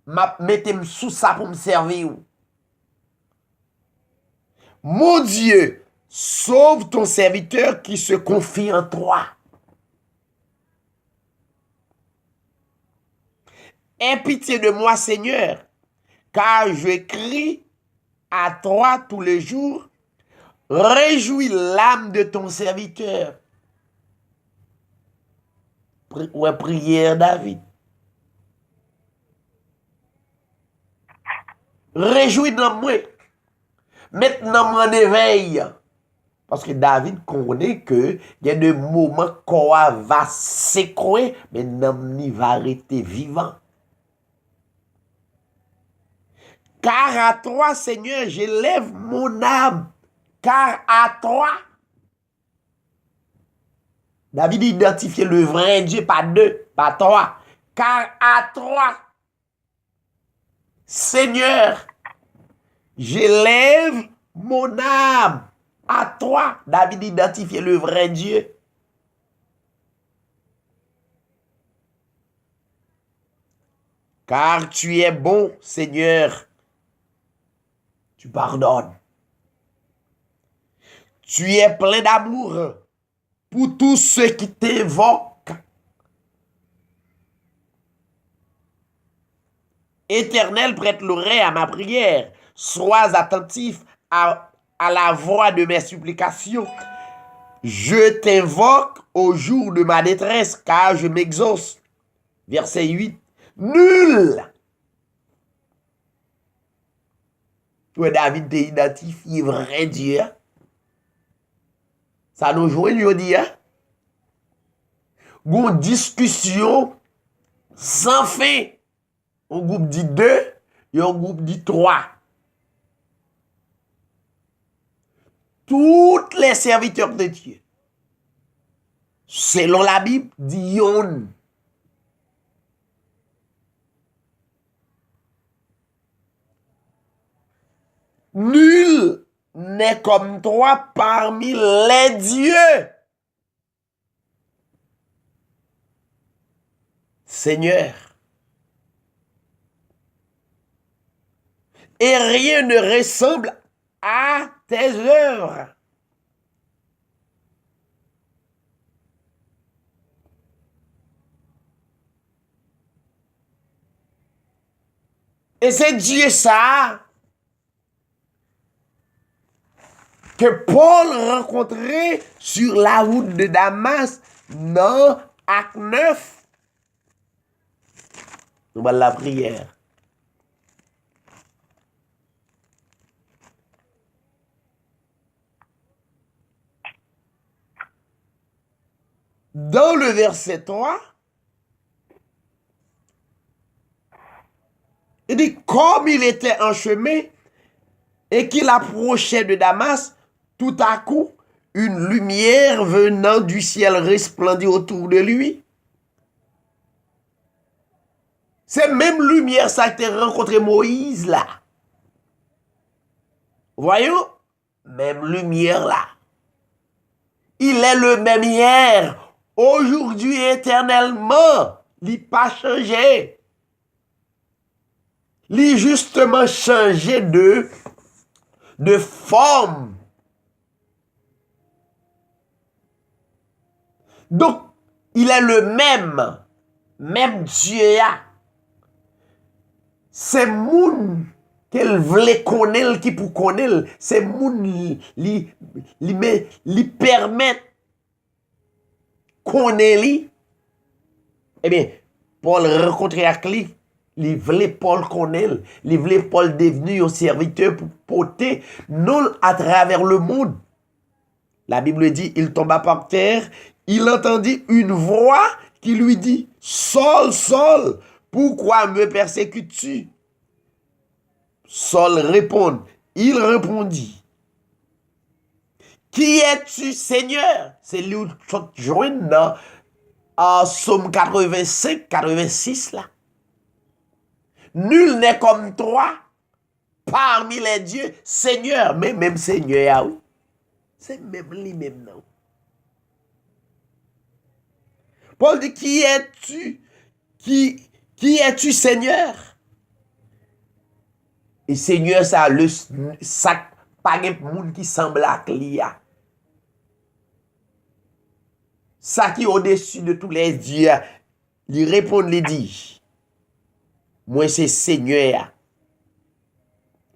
m'a mettez sous ça pour me servir. Mon Dieu, sauve ton serviteur qui se confie en toi. Aie pitié de moi, Seigneur, car je crie à toi tous les jours. Réjouis l'âme de ton serviteur. Prière David. Réjouis dans moi. Maintenant, mon éveil. Parce que David connaît que il y a des moments qu'on va s'écrouler, mais il va rester vivant. Car à toi, Seigneur, j'élève mon âme. Car à toi, David identifiait le vrai Dieu, pas deux, pas trois. Car à toi, Seigneur, j'élève mon âme. À toi, David identifiait le vrai Dieu. Car tu es bon, Seigneur. Tu pardonnes. Tu es plein d'amour pour tous ceux qui t'invoquent. Éternel, prête l'oreille à ma prière. Sois attentif à la voix de mes supplications. Je t'invoque au jour de ma détresse, car je m'exauce. Verset 8. Nul. Toi, David, t'es identifié vrai Dieu. Ça nous joue aujourd'hui. Une discussion sans fin. Un groupe dit 2 et un groupe dit 3. Tous les serviteurs de Dieu, selon la Bible, dit yon. Nul n'est comme toi parmi les dieux. Seigneur. Et rien ne ressemble à tes œuvres. Et c'est Dieu ça que Paul rencontrait sur la route de Damas dans Acte 9. Nous allons la prière. Dans le verset 3, il dit, comme il était en chemin et qu'il approchait de Damas, tout à coup, une lumière venant du ciel resplendit autour de lui. C'est même lumière ça qui a rencontré Moïse là. Voyons, même lumière là. Il est le même hier. Aujourd'hui, éternellement, il n'a pas changé. Il a justement changé de forme. Donc, il est le même Dieu. C'est moun qu'elle voulait connaître, qui pour connaître, c'est moun li permet connaître. Eh bien, Paul rencontré avec lui, il voulait Paul connaître, il voulait Paul devenir un serviteur pour porter nous à travers le monde. La Bible dit, il tomba par terre, il entendit une voix qui lui dit, Saul, Saul, pourquoi me persécutes-tu? Saul répond, il répondit, qui es-tu, Seigneur? C'est lui où tu joins dans Psaume 85, 86 là. Nul n'est comme toi parmi les dieux, Seigneur, mais même Seigneur, c'est même lui-même non. Paul dit, qui es-tu? Qui es-tu, Seigneur? Et Seigneur, ça pas de monde qui semble à Clia. Ça qui est au-dessus de tous les dieux, il répond, il dit, moi c'est Seigneur.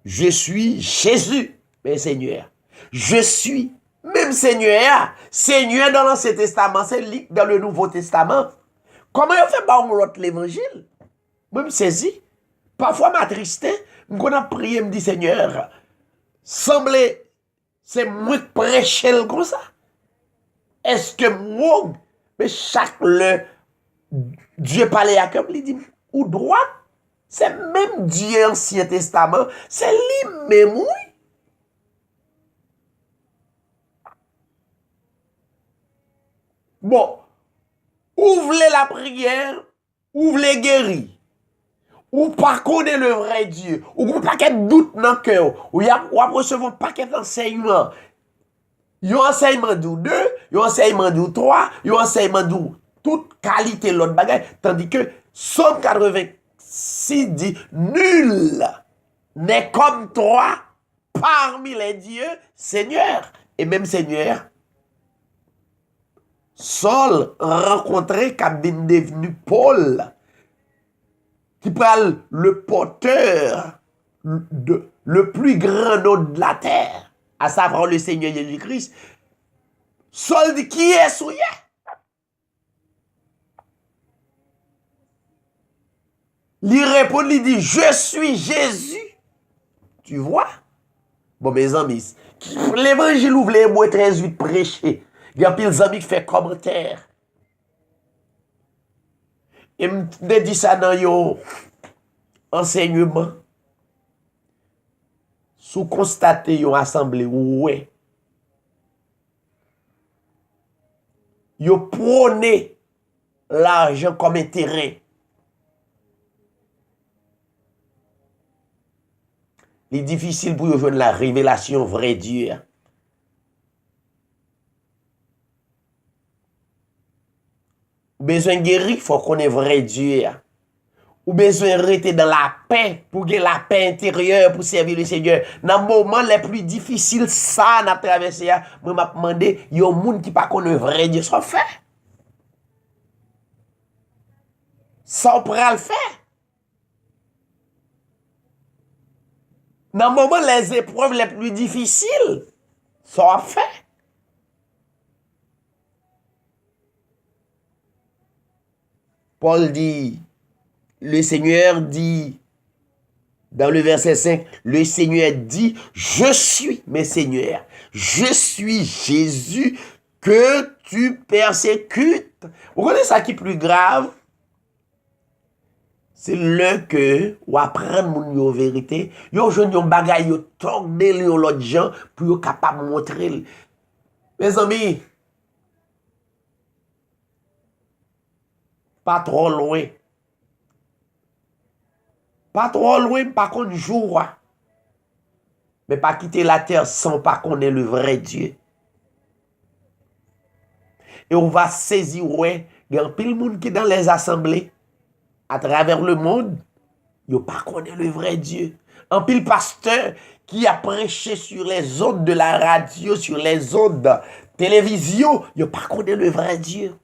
Je suis Jésus, mais Seigneur. Je suis même Seigneur. Seigneur dans l'Ancien Testament, c'est dans le Nouveau Testament. Comment on fait pas l'autre l'évangile? Moi, je me saisis. Parfois, ma tristesse, qu'on a prié, me dit Seigneur, semble, c'est moi qui prêche comme ça. Est-ce que moi, mais chaque le Dieu parlait à comme il dit, ou droit, c'est même Dieu Ancien Testament, c'est lui-même, oui. Bon, ouvrez la prière, ouvrez guérir. Ou pas connaître le vrai Dieu, ou pas qu'il y ait doute dans le cœur, ou recevoir un paquet d'enseignements. Il y a un enseignement d'où 2, il y a un enseignement d'où 3, il y a un enseignement d'où toute qualité l'autre bagage, tandis que Somme 86 dit nul n'est comme toi parmi les dieux, Seigneur. Et même Seigneur, Saul rencontré qu'a bien devenu Paul, qui parle le porteur le plus grand nom de la terre, à savoir le Seigneur Jésus-Christ. Saul dit, qui est souillé? Il répond, il dit, je suis Jésus. Tu vois? Bon, mes amis, l'évangile ouvre les mots 13-8 prêcher. Il y a pile d'amis qui font commentaire. Et me dit ça dans yon enseignement. Sous constater yon assemblée, ouais. Yon prône l'argent comme intérêt. Il est difficile pour yon joindre la révélation vrai Dieu. Ou besoin de guérir, il faut qu'on ait vrai Dieu. Ou besoin de rester dans la paix, pour gagner la paix intérieure, pour servir le Seigneur. Dans le moment les plus difficiles, ça n'a traversé, moi m'a demandé, il y a un monde qui pas connaît vrai Dieu, ça fait. Ça on pourra le faire. Dans le moment les épreuves les plus difficiles, ça fait. Paul dit, le Seigneur dit, dans le verset 5, le Seigneur dit, je suis, mes seigneurs, je suis Jésus que tu persécutes. Vous connaissez ça qui est plus grave? C'est le que, ou apprendre mon yo vérité, yo jeune yon bagay yo tourne yon l'autre gens pour yo capable montrer. Mes amis, pas trop loin. Pas trop loin, pas qu'on joue. Mais pas quitter la terre sans pas connaître le vrai Dieu. Et on va saisir, ouais, il y a un pile monde qui est dans les assemblées, à travers le monde, il n'y a pas connaît le vrai Dieu. Un pile pasteur qui a prêché sur les ondes de la radio, sur les ondes de télévision, il n'y a pas connaît le vrai Dieu.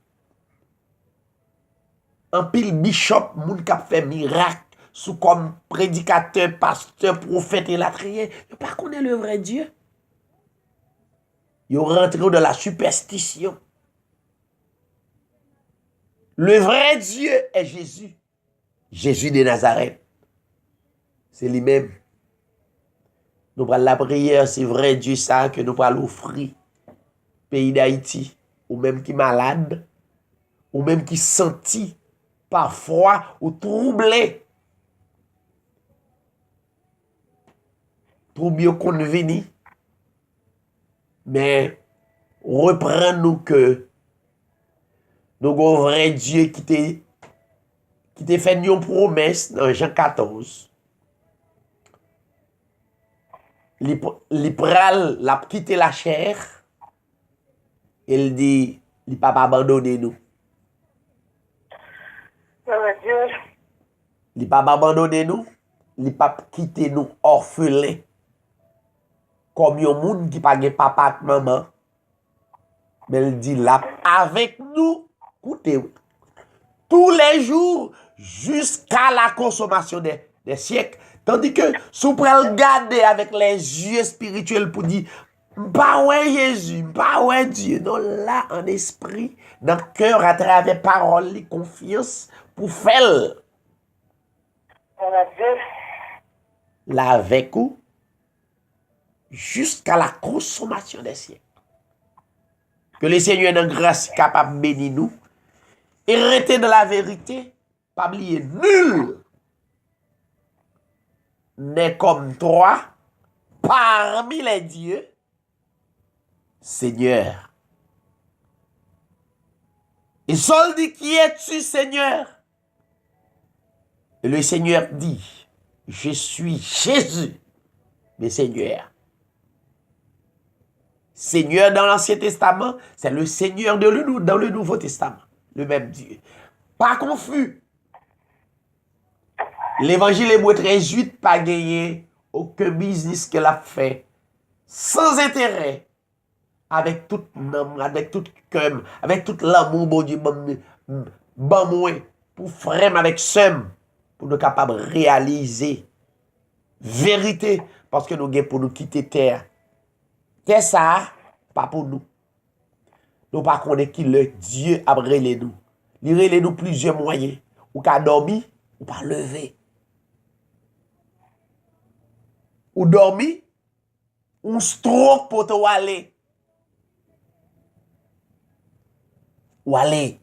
Un pile bishop, moun qui a fait miracle, sous comme prédicateur, pasteur, prophète et latrien, il n'y a pas connaît le vrai Dieu. Il rentré dans la superstition. Le vrai Dieu est Jésus. Jésus de Nazareth. C'est lui-même. Nous prenons la prière, c'est vrai Dieu ça que nous prenons offrir. Pays d'Haïti, ou même qui malade, ou même qui senti parfois ou troublé. Troublé qu'on vini. Mais reprends-nous que nous avons un vrai Dieu qui t'a fait une promesse dans Jean 14. Il pral, l'a quitté la chair. Il dit, il ne va pas abandonner nous. Il ne va pas abandonner nous. Il ne va pas quitter nous orphelins. Comme un monde qui n'a pas de papa et maman. Mais il dit là, avec nous, écoutez, tous les jours, jusqu'à la consommation des siècles. Tandis que, si vous pouvez regarder avec les yeux spirituels pour dire, pas ouais Jésus, pas ouais Dieu, non, là, en esprit, dans le cœur, à travers parole, et confiance, pour faire. là avec vous jusqu'à la consommation des siècles. Que le Seigneur dans grâce capable de bénir nous et rester dans la vérité, pas oublier nul n'est comme toi parmi les dieux, Seigneur. Et Saul dit, qui es-tu, Seigneur? Et le Seigneur dit, je suis Jésus, mais Seigneur. Seigneur dans l'Ancien Testament, c'est le Seigneur dans le Nouveau Testament, le même Dieu. Pas confus. L'évangile est très juste, pas gagné aucun business qu'elle a fait, sans intérêt, avec tout nom, avec tout cœur, avec tout l'amour, bon Dieu, bon moi, pour frère avec somme, pour nous capables de réaliser vérité, parce que nous avons pour nous quitter terre. Terre ça, pas pour nous. Nous pas connaître qui le Dieu a relé nous. Il relé nous plusieurs moyens. Ou qu'à dormir, ou pas lever. Ou dormir, ou stroke pour te aller. Ou aller.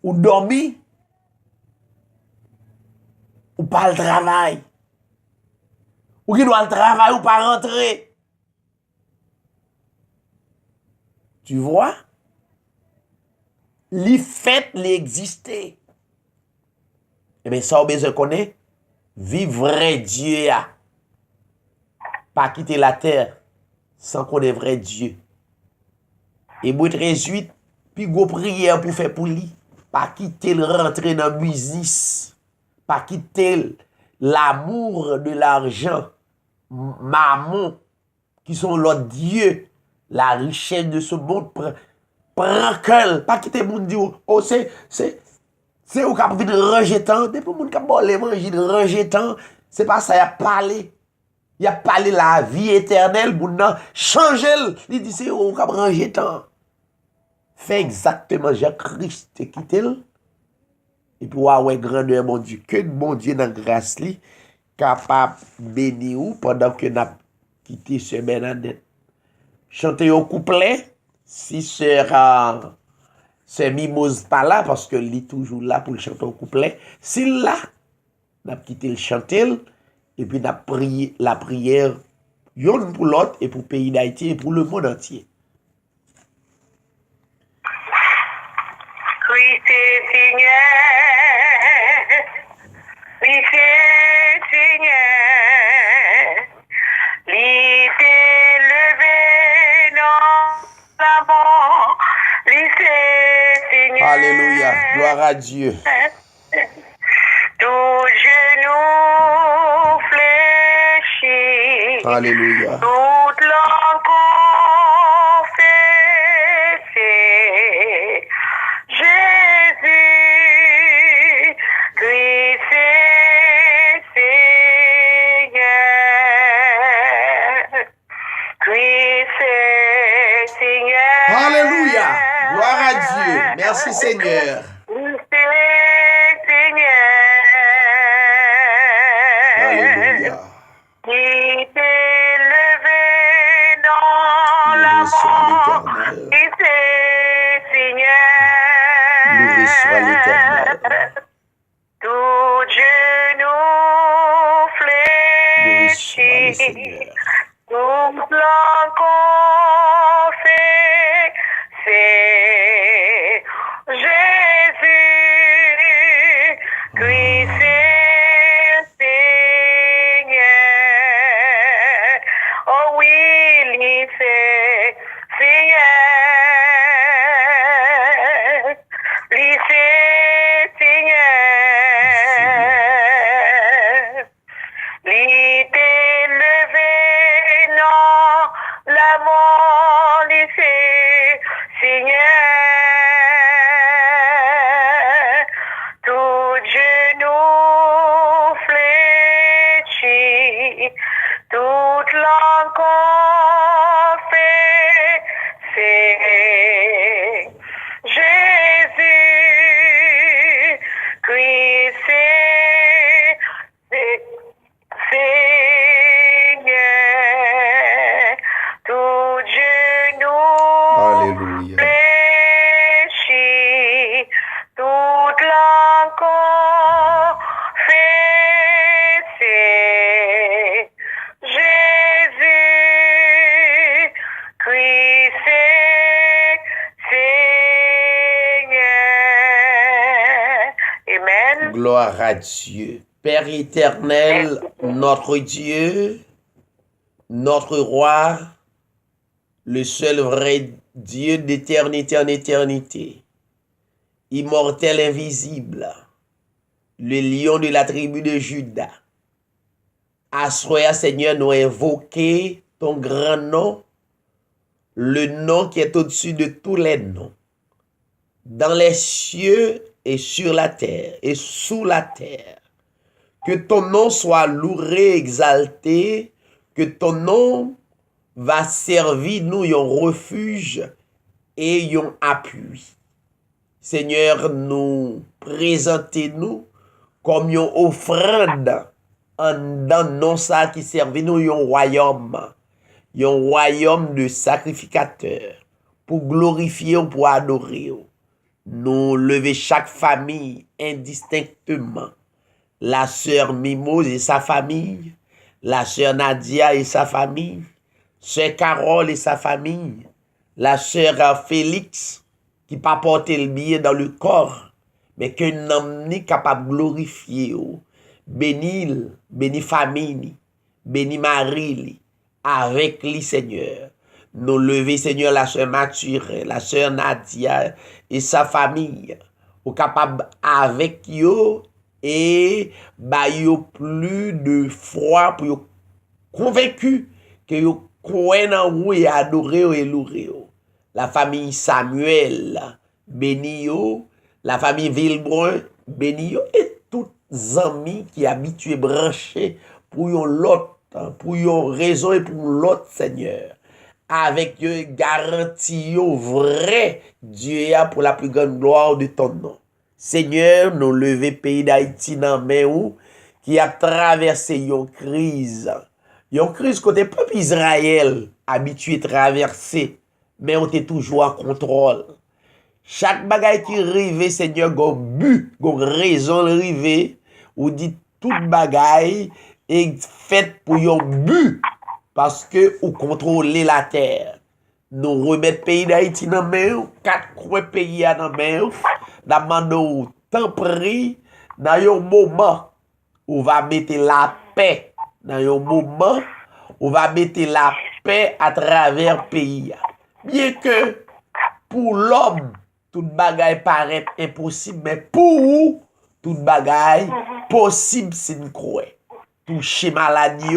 Ou dormir, ou pas le travail. Ou qui doit le travail ou pas rentrer. Tu vois? Les fêtes, les exister. Eh bien, ça, on besoin connaître. Vivre Dieu, pas quitter la terre sans connaître vrai Dieu. Et moi, très vite, puis go prière pour faire pour lui. Pas quitter le rentrer dans le business. Pas quitter l'amour de l'argent. Mammon, qui sont l'autre Dieu. La richesse de ce monde prend cœur. Pas quitter le monde dit, oh, c'est au cap de rejetant. Depuis le monde qui a bon l'évangile rejetant, c'est pas ça, il a parlé. Il a parlé la vie éternelle, pour nous changer. Il dit, c'est au cap rejetant. Fait exactement Jean-Christ quitté. Et pour avoir grandeur, mon Dieu, que mon Dieu dans grâce li, capable de bénir pendant que nous avons quitté ce Bernadette. Chanter au couplet, si sœur Mimose pas là, parce que lui toujours là pour le chanter au couplet, s'il là, n'a quitté le chanter, et puis n'a prié la prière, yon pour l'autre, et pour le pays d'Haïti, et pour le monde entier. Oui, c'est Seigneur, oui, c'est Seigneur, l'idée levé dans la mort, c'est Seigneur. Alléluia, gloire à Dieu. Tout genou fléchit, Alléluia. toute langue confessée. Jésus, Christ est Seigneur. Christ est Seigneur. Alléluia, gloire à Dieu. Merci Seigneur. Christ est Seigneur. Alléluia. Qui t'est levé dans la Loué soit mort. l'Éternel. Christ est Seigneur. Loué soit l'Éternel. Tout genou Loué soit le fléchit, Seigneur. tout blanc confessé. Jésus, Christ est Seigneur. Oh oui, il c'est Seigneur. Il c'est Seigneur. Gloire à Dieu. Père éternel, notre Dieu, notre roi, le seul vrai Dieu d'éternité en éternité, immortel invisible, le lion de la tribu de Juda. Assoya, Seigneur, nous invoquer ton grand nom, le nom qui est au-dessus de tous les noms, dans les cieux et sur la terre et sous la terre. Que ton nom soit loué, exalté, que ton nom va servir nous un refuge et un appui. Seigneur, nous présentez-nous comme une offrande dans non ça qui servait nous un royaume de sacrificateurs pour glorifier ou pour adorer. Nous lever chaque famille indistinctement. La sœur Mimose et sa famille, la sœur Nadia et sa famille, sœur Carole et sa famille, la sœur Félix qui pas porté le billet dans le corps, mais qu'un homme n'est capable de glorifier. Bénis, bénis famille, bénis Marie, avec lui Seigneur. Nous lever Seigneur la sœur Mature, la sœur Nadia et sa famille, ou capable avec eux et bah yo plus de foi pour yo convaincu que yo croient en vous et adorer et louer. La famille Samuel béni yo, la famille Villebrun béni yo et tous les amis qui habitués branchés pour yon l'autre, pour yon raison et pour l'autre Seigneur. Avec eux garantie yo vrai Dieu a pour la plus grande gloire de ton nom. Seigneur, nous lever pays d'Haïti dans main ou qui a traversé une crise. Une crise côté peuple Israël habitué à traverser, mais on était toujours en contrôle. Chaque bagaille qui arrive, Seigneur, gon but, gon raison arrive, ou dit toute bagaille est faite pour un but parce que ou contrôler la terre. Nous remettre pays d'Haïti dans main, 4 coins pays dans main. Nous temps pris dans un moment où va mettre la paix, dans un moment où va mettre la paix à travers le pays. Bien que pour l'homme, toute bagaille paraît impossible, mais pour vous, toute bagaille possible si nous croyons. Toucher maladie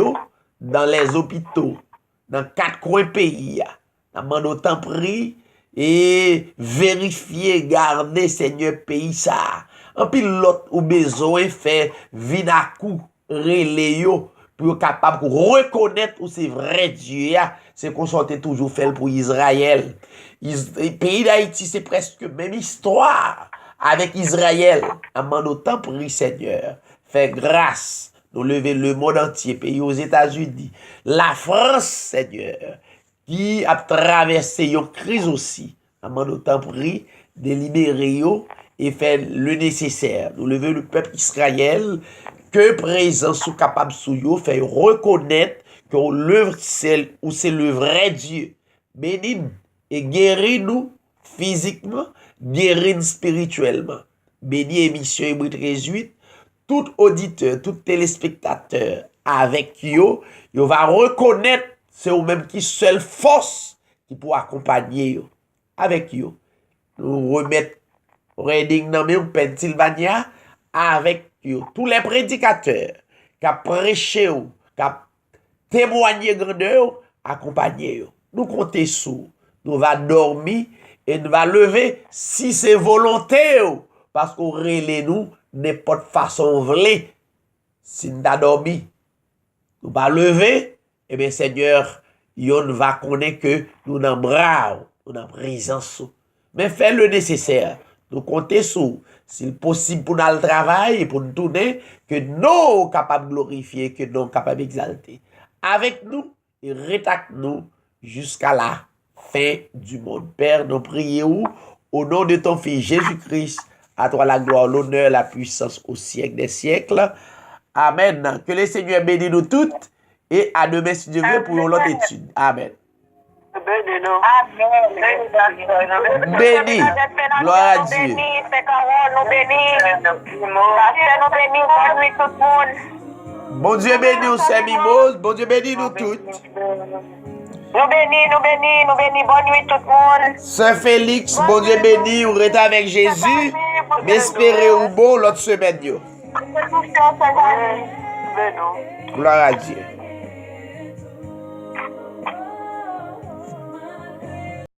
dans les hôpitaux, dans 4 coins pays. Nous temps pris et vérifier, garder, Seigneur, pays ça. En puis l'autre ou besoin fait vinakou, reléo, pour capable de reconnaître où c'est vrai Dieu. C'est qu'on sortait toujours fait pour Israël. Le pays d'Haïti, c'est presque même histoire avec Israël. En temps pris, Seigneur, fait grâce, nous lever le monde entier, pays aux États-Unis, la France, Seigneur, qui a traversé une crise aussi. En temps pris, de libérer et faire le nécessaire. Nous lever le peuple Israël, que présent sous capable sous yo, fait reconnaître que l'œuvre c'est le vrai Dieu. Bénis et guéris-nous physiquement, guéris-nous spirituellement. Bénis émission Hébreu 13:8, tout auditeur, tout téléspectateur avec yo va reconnaître c'est ou même qui seule force qui peut accompagner yo. Avec yo. Nous remettre Reading dans Pennsylvania avec yo. Tous les prédicateurs qui ont prêché ou, qui ont témoigné grandeur, accompagner yo. Nous comptons sur, nous va dormir et nous va lever si c'est volonté parce qu'on relève nous n'importe façon vle. Si nous a dormi, nous va lever, et bien Seigneur, on va connaître que nous n'en bras, nous n'en présence. Mais fais le nécessaire. Nous comptons sur, s'il possible pour nous le travail et pour nous tourner, que nous capables de glorifier, que nous capables d'exalter. Avec nous et rétaque nous jusqu'à la fin du monde. Père, nous prions au nom de ton Fils Jésus-Christ. À toi la gloire, l'honneur, la puissance au siècle des siècles. Amen. Que le Seigneur bénisse nous toutes et à demain si Dieu veut pour l'autre étude. Amen. Amen. Béni. Gloire à Dieu. C'est Carole, nous bénis. Pasteur, nous bénis. Bonne nuit tout le monde. Bon Dieu béni nous, c'est Mimose. Bon Dieu béni nous toutes. Nous bénis. Bonne nuit tout le monde. Saint Félix, bon Dieu béni, ou rete avec Jésus. M'espérez ou bon l'autre semaine. Yo. Gloire à Dieu.